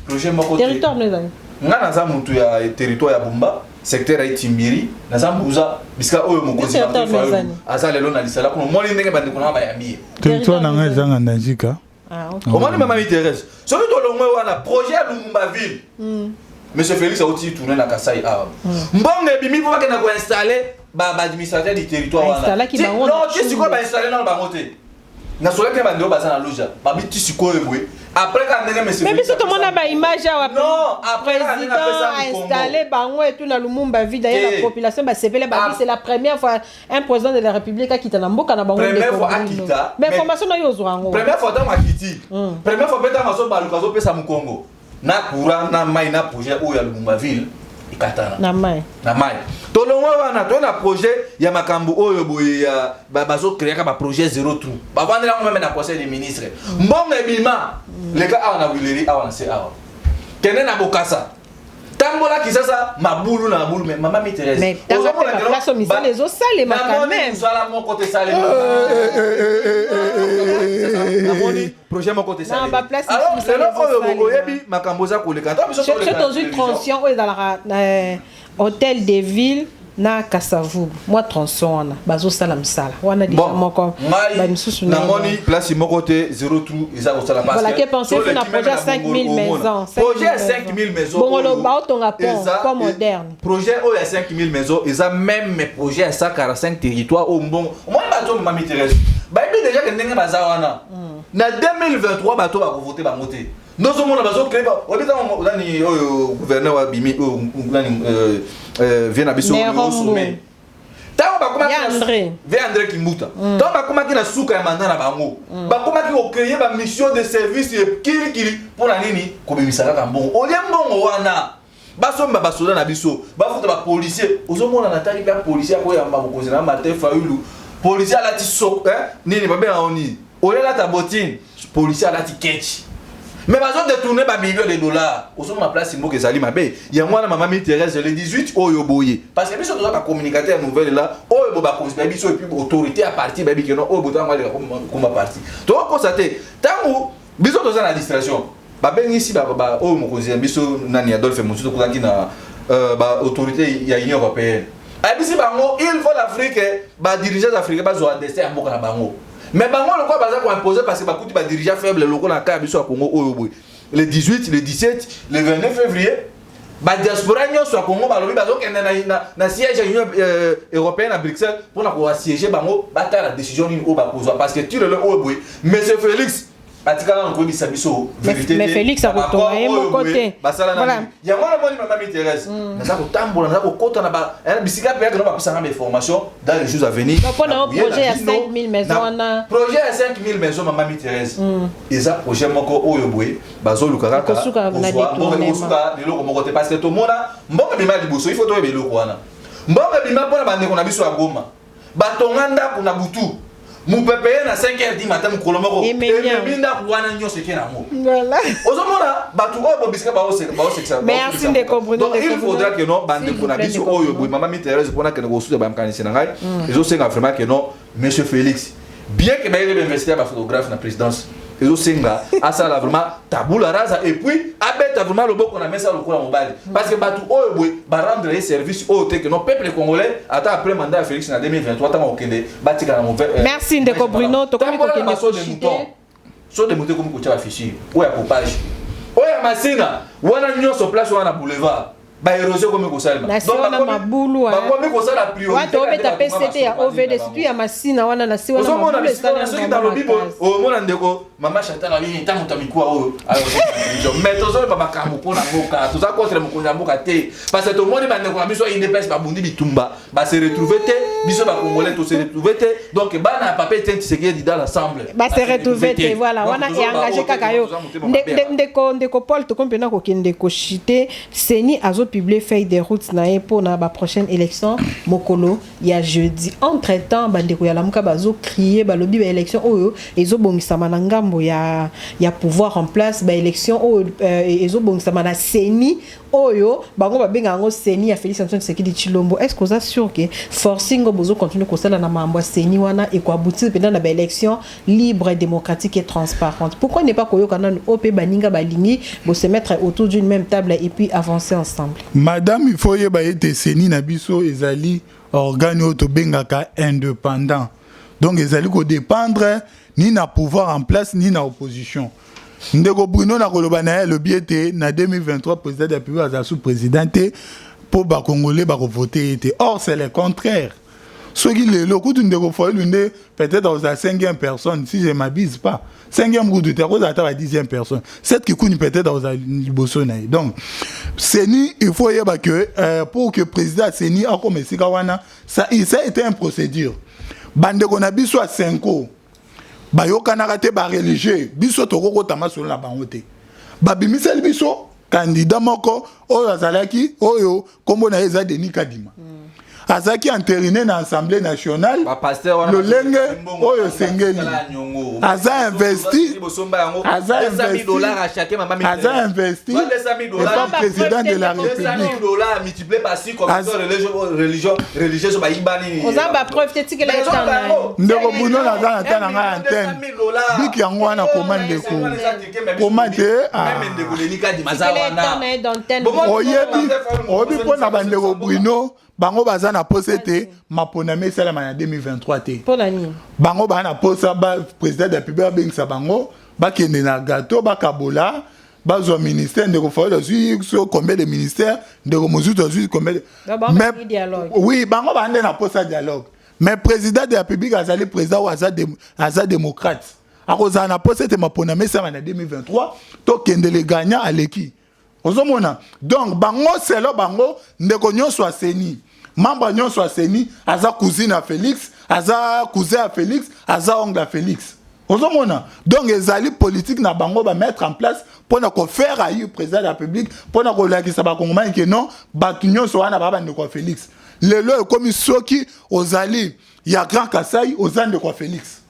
projet moko territoire nous nga naza mutu ya territoire ya Bumba secteur ya Timbiri naza mbuza bisika oyo mokonzi aza lelo na lisala ko moni ndenge bande ko na ba yamie territoire na nga zanga ndajika comment maman m'intéresse celui to longwe wana projet ya Lumumba ville monsieur Félix a aussi tourné na Kasai a mbonge bimi po bakena ko installer ba administrateur du territoire wana non tu sais quoi ba installer na ba moté na sola ke bande baza na loja ba biti sikoyo boy. Après quand on mais biso to mona ba image awa non après président a installé bango et tout na Lumumba ville d'ailleurs la population ba sepele ba c'est la première fois un président de la République a quitté na mboka na bango première fois a quitté mais information na yo zwango première fois dans Makiti première fois peta maso ba lukazo pesa mu Congo na courant na mai na projet o ya Lumumba ville ikatana na mai tolongwa wana tona projet ya makambo oyo boye ya bazo créer ka ba projet zéro trou ba vandela même na conseil des ministres mbongo ebima les gars awa na wileri awa na se awa kene na bokasa tambola kisasa mabulu na mabulu mais maman mi Thérèse mais tambola la place au misal les os salés ma quand même sala mon côté salé projet mon côté salé alors c'est là oyo yebi makambo za koleka c'est dans une transition dans la hôtel des villes na Kasavubu moi tronçon na bazo salam sala wana déjà moko ba misusu na moni place moko te zéro trou isa ko sala parce voilà que penser que na projet 5000 maisons projet 5000 maisons bon le ba tonga pont moderne projet o ya 5000 maisons isa même projet à 145 territoires au bon moi bato mami Thérèse ba bi déjà que ndenge baza wana na 2023 bato ba ko voter ba moté Nous sommes créé le gouverneur Wabimi vient à Bissau au sommet. André Kimbuta. Tant que na souka ya mandat na bango. Ba koma ki créer ba mission de service kili pour la nini ko bimisaka kambo. Oyembongo wana. Basomba basoda na biso. Ba futa ba policier. Ozomona na tali ba policier ko yamba bokozi na Martin Fayulu. Policier la ti so nini ba be oni. Olela ta botine. Policier la ti ketch. Mais ils ont détourné des millions de dollars. Au sommet de la place, il y a un maman Thérèse le 18 au Yoboye. Parce que nous sommes communicateur à nouvelle là, au Yoboba, et puis autorité à partir, baby qui n'ont au bout comme parti. Donc, constater, tant que nous sommes dans la distraction, ben ici, au Mokosi, Bisso, Nani Adolphe, Monsieur qui na autorité, il y a l'Union européenne. Et puis, il faut l'Afrique, les dirigeants africains, ils ont un destin à Mokola Bango. Mais bango le quoi bazar ko imposer parce que ba kuti ba dirigeant faible loko na ka biso à Congo oyo le 18 le 17 le 29 février ba diaspora nyonso à Congo ba lobi bazo kende na siège union européenne à Bruxelles pour na ko siéger bango ba ta la décision ni o ba kozwa parce que tu le oyo boy monsieur Félix atikala ko bisa biso vérité mais Félix a retourné mon côté voilà ya mwana moni mama m'intéresse na za ko tambola na ko kota na ba bisika pe que no ba pisanga mes formations dans les jours à venir donc on a un projet à 5000 maisons on projet à 5000 maisons mama m'intéresse et ça projet moko oyo boy bazo lukaka ko suka na détournement suka de loko moko te parce que to mona mboka bima liboso il faut to be loko wana mboka bima pona bande ko na biso ya Goma batonganda kuna butu Mon pépé na 5h du matin mon kolomoko et minda kuana nyose kena mo voilà ozomona batu o bobiska ba o sexa merci de comprendre donc il faudra que non bande kuna biso oyo boy mama mi Thérèse pona que ngo suza ba mkanisi na ngai ils ont senga vraiment que non monsieur Félix bien que ba il investir ba photographe na présidence ils ont senga asa la vraiment tabula rasa et puis abeta vraiment le boko na mesa le kola mobile parce que batu oyo boy ba rendre les services au te que non peuple congolais attend après mandat Félix na 2023 tant okende batika na mauvais merci Ndeko Bruno to komi kokende so de monter comme kocha affiché oya popage oya masina wana nyonso place wana boulevard ba érosion comme ko salma donc na mabulu ba komi ko sala priorité wato obeta PCT ya OVD surtout ya masina wana na si wana mabulu sala soki dans le bible o mona ndeko mama chata na bini tamu tamikwa oyo mais tozo ba makambo pona mboka toza contre mokonza mboka te parce que to moni ba ndeko na biso indépendance ba bundi bitumba ba se retrouver te biso ba congolais to se retrouver te donc bana papa tenti se qui dans l'ensemble ba se retrouver te voilà wana est engagé kaka yo ndeko Paul to kompena ko kende ko chiter seni azo publier feuille de route na pour na ba prochaine élection mokolo ya jeudi entre temps ba ndeko ya lamuka bazo crier ba lobi ba élection oyo ezo bongisa mananga ya pouvoir en place ba élection o ezo bongisa mana seni oyo bango ba benga ngo seni ya Félix Antoine Tshisekedi Tshilombo est-ce que vous êtes sûr que forcing bozo continue ko sala na mambo seni wana et ko aboutir pendant la élection libre démocratique et transparente pourquoi ne pas koyoka na OP baninga balingi bo se mettre autour d'une même table et puis avancer ensemble madame il faut yeba ete seni na biso ezali organe auto bengaka indépendant donc ezali ko dépendre ni na pouvoir en place ni na opposition. Ndeko Bruno na koloba na le biete na 2023 président de la République a sous présidenté pour ba congolais ba voter été. Or c'est le contraire. Ce qui le coup ndeko foi l'une peut-être aux 5e personne si je m'abuse pas. 5e groupe de terre aux à 10e personne. Cette qui coûte peut-être aux liboso na. Donc Seni il faut y ba que pour que président Seni a comme sikawana ça a été une procédure. Bande ko na biso a 5 ans. Bayokana te ba religieux biso tokoko tamasolo na bango te babimiseli biso candidat moko oyo azalaki oyo kombo na eza Denis Kadima azaki entériné na Assemblée nationale le lenge oyo sengeli aza investi comme président de la République multiplié par 6 commissions religieuses ba ibani oza ba preuve te tikela etana ndeko Bruno na za na nga antenne biki yango wana commande ko commande même ndeko Denis Kadima za wana oyebi pona bandeko Bruno bango baza na posete mapona mesala ma 2023 te ponani bango ba na posa ba président de la République bengisa bango ba kende na gâteau ba kabola ba zo ministère ndeko fa zo combien de ministères ndeko mozuto zo combien mais oui bango ba ndé na posa dialogue mais président de la République azali président ou aza démocrate akozala na poste te mapona mesama na 2023 to kendele gagnant aleki ozomona donc bango selo bango ndeko nyonso aseni membre nyonso aseni aza cousine à Félix aza cousin à Félix aza ongle à Félix ozomona donc ezali politique na bango ba mettre en place pour na ko faire aïe président de la République pour na ko lakisa ba kongomani que non batu nyonso wana ba ndeko Félix lelo comme soki ozali ya Grand Kasai ozande ko Félix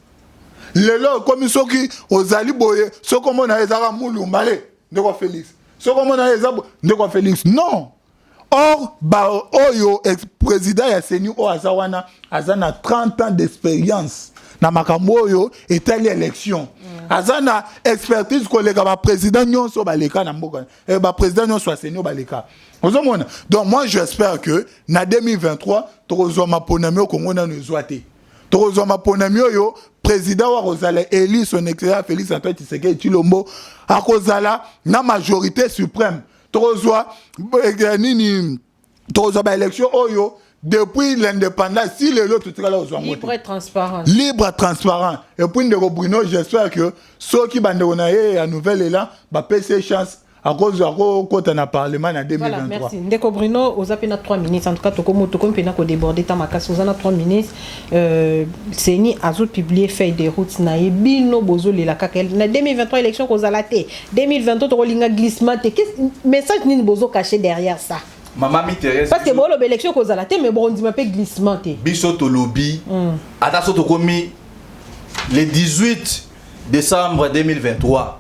lelo comme soki ozali boye soko mona ezaka mulumba le ndeko Félix soko mona ezabo ndeko Félix non. Or, oyo ex-président ya Seni o azawana azana 30 ans d'expérience na makambo oyo etali élection. Azana expertise koleka ba président nyonso baleka na mboka. Ba président nyonso Seni o baleka. Ozomona. Donc moi j'espère que na 2023 tokozwa maponami o Congo na nzwate. Tokozwa maponami oyo président wa Rosala éli son excellence Félix Antoine Tshisekedi Tshilombo akozala na majorité suprême. Tokozwa nini tokozwa ba élection oyo depuis l'indépendance si le lot tout là aux libre et transparent et puis ndeko Bruno j'espère que ceux qui bande on a à nouvelle est là ba PC chance à cause de na parlement en 2023. Voilà, merci. Ndeko Bruno, aux appels 3 minutes. En tout cas, Tokomo pena ko déborder ta makas. Aux 3 minutes. Seni a publié feuille de route na ebino bozo le la kakel. Na 2023 élection ko zalate. 2023 to linga glissement. Qu'est-ce message ni bozo caché derrière ça? Maman m'intéresse. Parce que bon l'élection ko zalate mais bon on dit m'appelle glissement té. Biso to lobby. Attention to komi le 18 décembre 2023.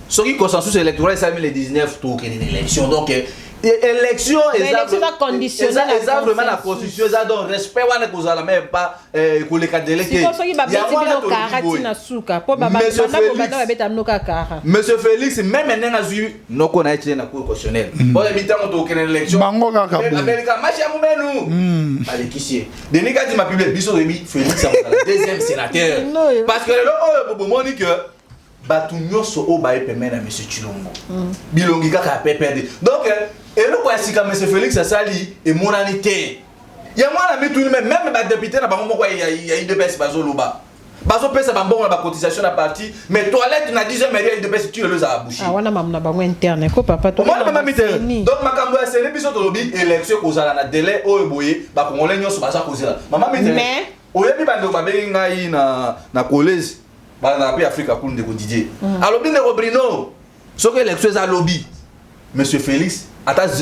Ce qui consensus électoral, c'est le 19 tours qu'il y a une élection. Donc, élection, vraiment la constitution, donc respect, on ne même pas pour les cadres électés. Monsieur Félix, même maintenant, nous connaissons la cour constitutionnelle. Bon, les militants ont aucune élection. Américain, allez, qui c'est? Denis Gadi m'a publié, Félix, deuxième sénateur. Parce que là, que batu nyoso o ba epemena monsieur Tshilombo bilongi kaka pepede donc elo kwa sika monsieur Félix asali et monanité ya mwana mitu même ba député na bango moko ya IDPS bazoloba bazo pesa bambongo na ba cotisation na parti mais toilette na 10e mairie IDPS tu le za abouchi ah wana mamna bango interne ko papa to mwana mama miterne donc makambo ya sene biso to lobi élection kozala na délai oyo boye ba congolais nyoso baza kozela mama miterne mais oyebi bando ba benga yi na collège dans la paix Afrique pour nous Didier. Alors bien de Bruno, ce que l'élection est à lobby, Monsieur Félix,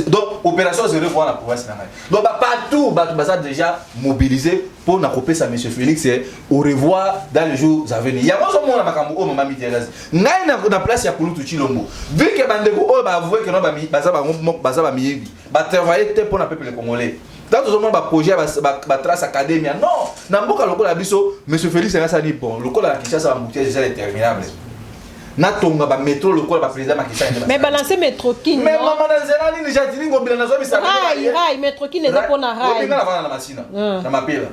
donc opération zéro fois la province. Donc partout, bah déjà mobilisé pour n'accompagner ça Monsieur Félix et au revoir dans les jours à venir. Il y a moi mon na makambo o mama Thérèse. Ngai na place ya Kulutu Tshilombo. Vu que bandeko o ba avouer que non ba mi ba travailler pour na peuple congolais. Dans tout le monde, projet, trace académie. Non, dans beaucoup de cas, monsieur Félix, c'est dit bon. Le cas de Kinshasa, c'est embouteillage déjà interminable. Na tonga ba métro le cas président Macky Sall. Mais balancer métro qui non. Mais maman Nanzela ni déjà dit ngo bilana zo bisa. Rail métro qui n'est pas pour na rail. Obinga na machine. Na mapela.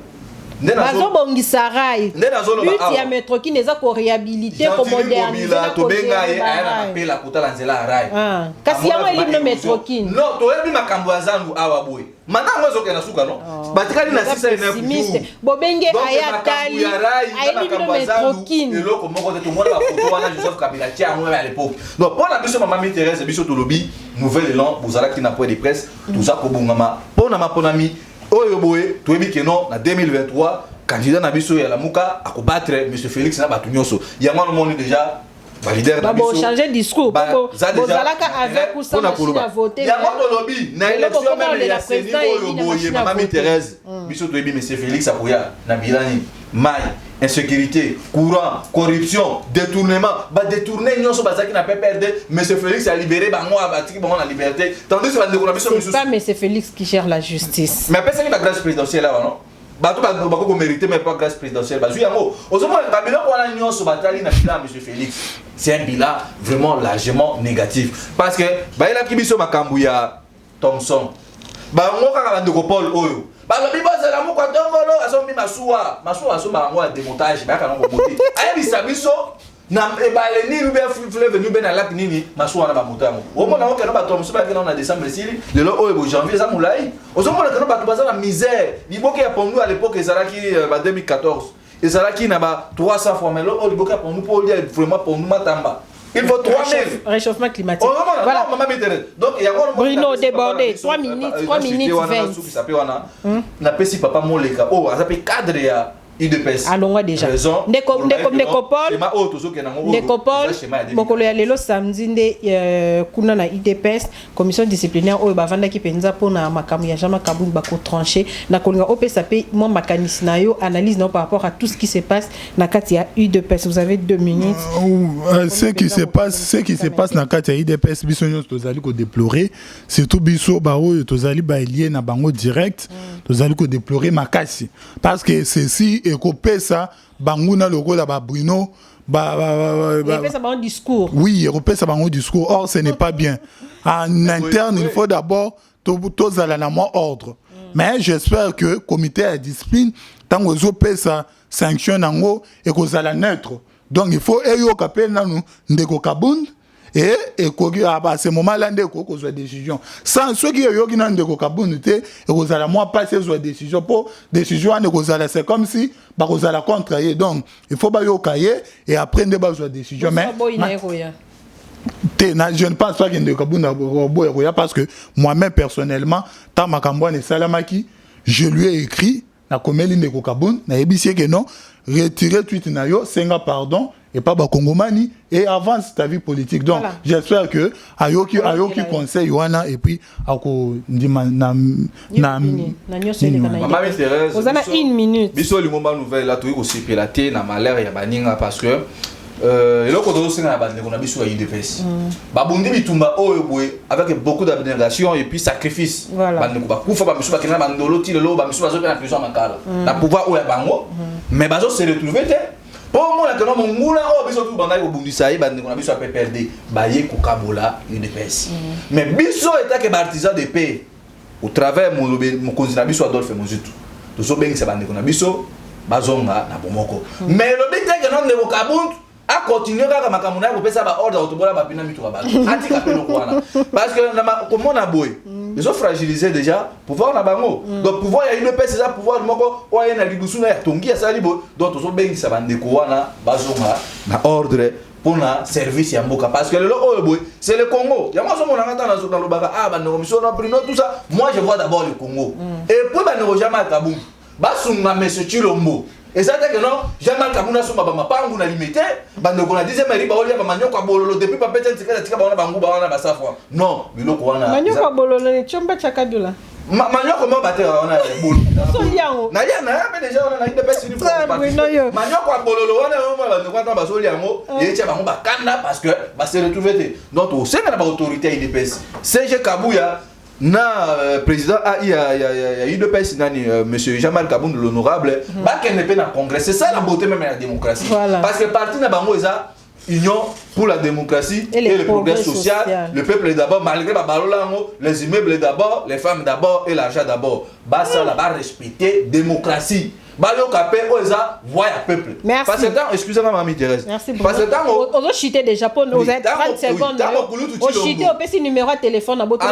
Bazo bongisa rail. But ya métro qui n'est pas pour réhabiliter pour moderniser la tobenga ye na mapela kutala nzela rail. Kasi yango elibno métro qui. Non, to yebi makambo azangu awa boy. Maintenant moi zoke na suka non. Batikali na 6 bobenge ayatali ayelibno métro qui. Eloko moko te to mona ba photo wana Joseph Kabila tia moi à l'époque. Donc pour la biso maman Thérèse biso to lobby nouvel élan bozala ki na point de presse tout ça ko bungama. Pour na maponami oyo boye toyebi ke non na 2023 candidat na biso ya la muka akobattre monsieur Félix na batu nyoso ya mwana moni déjà validaire na biso changer discours bozalaka avec ou sans machine à voter ya mwana lobby na élection même ya Seni oyo boye maman Thérèse biso toyebi monsieur Félix akoya na bilani mai insécurité, courant, corruption, détournement, détourner nyoso bazaki na PPRD, monsieur Félix a libéré bango abatiki bango la liberté. Tandis que la décoration c'est pas monsieur Félix qui gère la justice. Mais après ça il va grâce présidentielle là non. Bato bako mérité mais pas grâce présidentielle. Bazu yango. Ozomo ba bilan ko na nyoso batali na bilan monsieur Félix. C'est un bilan vraiment largement négatif parce que ba ila kibiso makambu ya Thompson. Ba ngo kaka bandeko Paul oyo. Balobi bazela mu kwa tongolo azombi masuwa aso bango ya démontage ba kana ngobote ayebi sabiso na ebale ni rube fleuve ni bena lac nini masuwa na ba motango omona o kana ba tomso ba kana na décembre sili lelo oyo janvier za mulai ozomona kana ba bazala misère liboke ya pondu à l'époque ezalaki ba 2014 et ça là qui n'a pas 300 fois mais là on dit pour nous pour dire vraiment pour nous matamba il faut 3 000 réchauffement climatique. Oh, non, voilà. Non, maman donc il y a Bruno débordé 3 minutes 20 qui s'appelle na pesi papa moleka oh ça s'appelle cadre ya UDPS. Allons déjà. Nécopole, Mokolo ya lelo samedi nde kuna na UDPS commission disciplinaire oyo bavanda ki penza pona makamu ya Jean Kabund bako trancher na kolinga OPSA pe mo makanisi na yo analyse non par rapport à tout ce qui se passe na kati ya UDPS. Vous avez 2 minutes. Ce qui se passe na kati ya UDPS biso nyos tozali ko déplorer surtout biso ba oyo tozali ba lié na bango direct tozali ko déplorer makasi parce que ceci ekopesa banguna lokola ba Bruno repesa ba discours. Oui, repesa ba discours. Or ce n'est pas bien. En interne, il faut d'abord tous à la ordre. Mais j'espère que comité de discipline tant que zo pesa sanction nango et que ça la neutre. Donc il faut eyo kapel nanu ndeko Kabund et à ce moment-là ndeko ko zo décision. Sans ceux qui yo ki ndeko Kabund te et que ça la moi passer zo décision pour décision ndeko ça c'est comme si ba ko ça la contrarier. Donc il faut ba yo cahier et après ndeko zo décision mais je ne pense pas qu'il y ait de parce que moi-même personnellement, tant Makambouane Salamaki, je lui ai écrit na komeli de Kabund, na ebisi que non, retirer tweet na yo, senga pardon et pas ba Kongomani et avance ta vie politique. Donc voilà. J'espère que ayoki conseil yoana et puis ako ndima na Maman Thérèse. Vous avez 1 minute. Biso le moment nouvelle là tout aussi pilaté na malheur ya baninga parce que eloko tozosenga na bandeko na biso ya UDPS babundi bitumba oyo boye avec beaucoup d'abnégation et puis sacrifice bandeko bakufa bamisu bakena bandolo ti lelo bamisu bazopena prison makala na pouvoir oyo bango mais bazo se retrouver te pour moi que non mongula oyo biso tout bandai kobundisa ye bandeko na biso ya PPRD baye kokabola UDPS mais biso état que artisan de paix au travers mon cousin biso Adolphe Mozitu tozobengisa bandeko na biso bazonga na bomoko mais le but est que non ndeko Kabund a continuer kaka makamuna ko pesa ba ordre autobola ba pina mitu ba atika pelo kwana parce que comment na boy ils ont fragilisé déjà pouvoir na bango donc pouvoir ya une pesa ça pouvoir moko oya na libusu na tongi ya salibo donc to so bengisa bandeko wana bazonga na ordre pour na service ya mboka parce que le oyo boy c'est le Congo ya moi so mona ngata na so dans le baka ah bandeko miso na Bruno tout ça moi je vois d'abord le Congo et puis bandeko Jean Kabund basunga monsieur Chilombo. Et ça c'est que non, Jean-Marc Kabund a somba mapangu na limité, bandeko na 10e mairie ba olia ba manyoko bololo depuis pa pete ntika tika ba bangu ba wana ba safwa. Non, biloko wana. Manyoko bololo ni chomba chakadula. Manyoko mo bater wana bolo. So liango. Na ya déjà wana na ide pesi ni manyoko bololo wana mo bandeko ata ba so liango, ye tia bango ba kanda parce que ba se retrouver te. Donc au sein de la autorité ide pesi. CG Kabuya na président ya UDPS nani monsieur Jean-Marc Kabund l'honorable ba qu'elle n'est pas dans congrès c'est ça la beauté même de la démocratie parce que parti na bango eza union pour la démocratie et le progrès social le peuple d'abord malgré ba balolango les immeubles d'abord les femmes d'abord et l'argent d'abord ba ça là ba respecter démocratie Bayo Kapé, Oza, voit le peuple. Merci. Parce que temps, excusez-moi, Mamie Thérèse. Merci beaucoup. Parce que temps, on a chuté des Japonais, vous êtes 30 secondes. On a chuté au petit numéro de téléphone à votre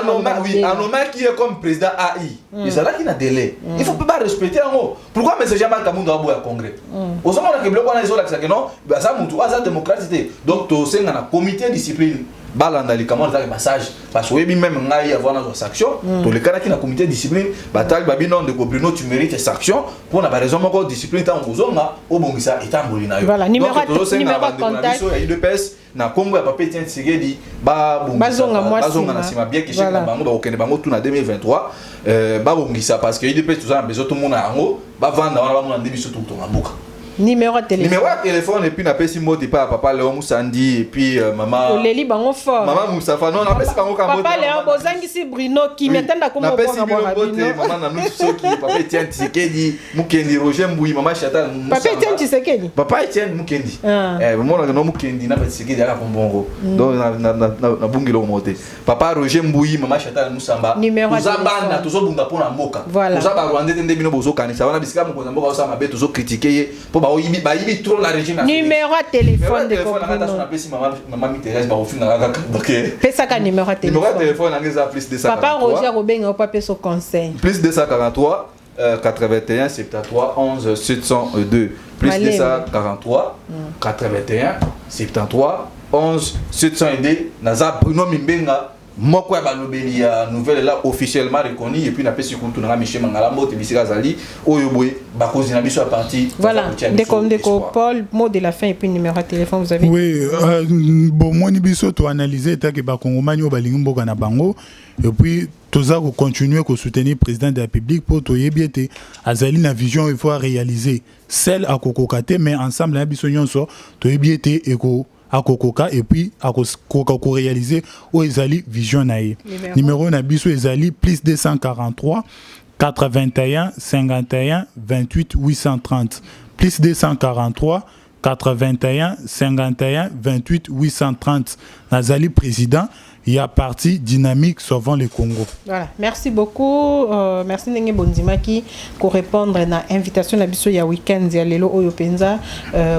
oui, un homme qui est comme président AI. Et c'est là qu'il a délai. Il ne faut pas respecter en haut. Pourquoi M. Jean-Marc Kabund doit avoir un congrès? Au moment où on a dit non, ça a démocratie. Donc, tu as un comité de discipline. Balanda li comment ça passage parce que oui même ngai avoir nos sanctions tous les cas qui na comité de discipline batal babi non de Bruno tu mérites sanction pour na raison moko discipline tant ozonga obongisa etamboli na yo voilà numéro contact ya UDPS na Congo ya papier tient Tshisekedi ba bazonga na sima bien que chef na bango ba okende bango tout na 2023 ba bongisa parce que UDPS tout ça besoin tout monde yango ba vendre wana ba mona ndebiso tout na mboka. Numéro de téléphone. Numéro de téléphone et puis na pesi moti pa papa Léon Moussandi et puis maman Oleli bango fort. Maman Moussafa non na pesi bango kambo. Papa Léon bozangi si Bruno qui m'attend comme bon maman na nous soki papa Etienne Tshisekedi Mukendi Roger Mbouyi maman Chantal Papa Etienne Tshisekedi. Papa Etienne Mukendi. Moi na Mukendi na Tshisekedi ala kombongo. Donc na bungilo moté. Papa Roger Mbouyi maman Chantal Moussamba. Tozabanda tozobunda pona mboka. Tozaba Rwanda tende bino bozo kanisa wana bisika moko mboka osama be tozo critiquer pour ba yibi trop la région. Numéro de téléphone de maman Thérèse ba ofina donc pesa ka numéro de téléphone. Numéro de téléphone ngeza plus de ça. Papa Roger Robin au papier son conseil. Plus de 243 81 73 11 702 plus 243 81 73 11 702 naza Bruno Mimbenga moko ya balobeli ya nouvelle là officiellement reconnu et puis na pesi kuntu na Michel Mangala mbote bisika zali oyo boye bakozi na biso à partir voilà déco Paul mot de la fin et puis numéro de téléphone vous avez. Oui bon moi ni biso to analyser ta ke ba kongomani o balingi mboka na bango et puis toza ko continuer ko soutenir président de la République pour to yebiete azali na vision il faut réaliser celle à kokokate mais ensemble na biso nyonso to yebiete et ko akokoka et puis akokoka réaliser au ezali vision nae numéro na biso ezali plus 243 81 51 28 830 plus 243 81 51 28 830 nazali président il y a parti dynamique sauvant le Congo. Voilà, merci beaucoup. Merci Nenge Bondimaki pour répondre à l'invitation à biso ya week-end ya lelo oyo penza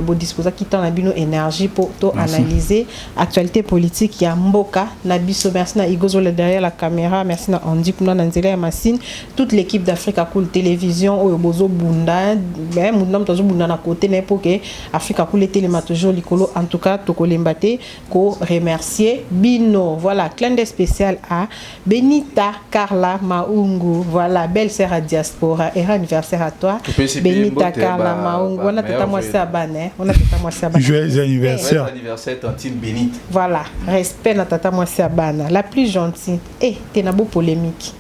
bo disposa qui tant na bino énergie pour to analyser actualité politique ya mboka na biso. Merci na Igozole derrière la caméra, merci na Andy kuna na nzela ya machine, toute l'équipe d'Africa Cool Télévision oyo bozo bunda ben mundam tozo bunda na côté na pour que Africa Cool Téléma toujours likolo en tout cas to kolembate ko remercier bino. Voilà, clin d'œil spécial à Benita Carla Maungu. Voilà, belle sœur à diaspora. Et anniversaire à toi. Benita Carla Maungu. On a tout à moi ça bané. On a tout à moi ça bané. Joyeux anniversaire. Joyeux anniversaire tantine Benita. Voilà, respect na tata moi ça bané. La plus gentille. Eh, t'es na beau polémique.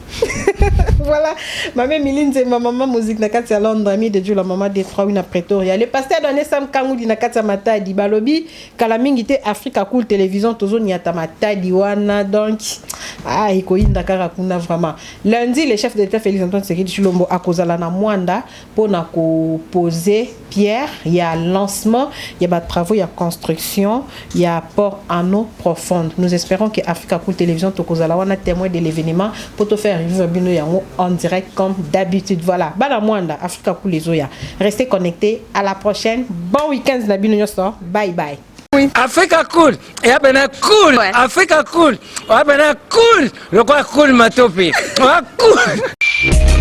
Voilà, ma mère Miline c'est ma maman musique na kati ya Londres, ami de Dieu la maman des trois na Pretoria. Le pasteur donné Sam Kangoudi na kati ya Matadi balobi kala mingi te Africa Cool Télévision tozo ni ata Matadi wana donc ah iko inda kara kuna vraiment. Lundi le chef de l'État Félix Antoine Tshisekedi Tshilombo akozala na Mwanda pona ko poser pierre, il y a lancement, il y a des travaux, il y a construction, il y a port en eau profonde. Nous espérons que Africa Cool Télévision tokozala wana témoin de l'événement pour te faire vivre bino yango en direct comme d'habitude. Voilà, bala Mwanda Africa Cool les oya. Restez connectés, à la prochaine. Bon week-end na bino nyoso. Bye bye. Oui. Africa Cool, et abena cool. Ouais. Africa Cool, abena cool. Le quoi cool matopi. Cool.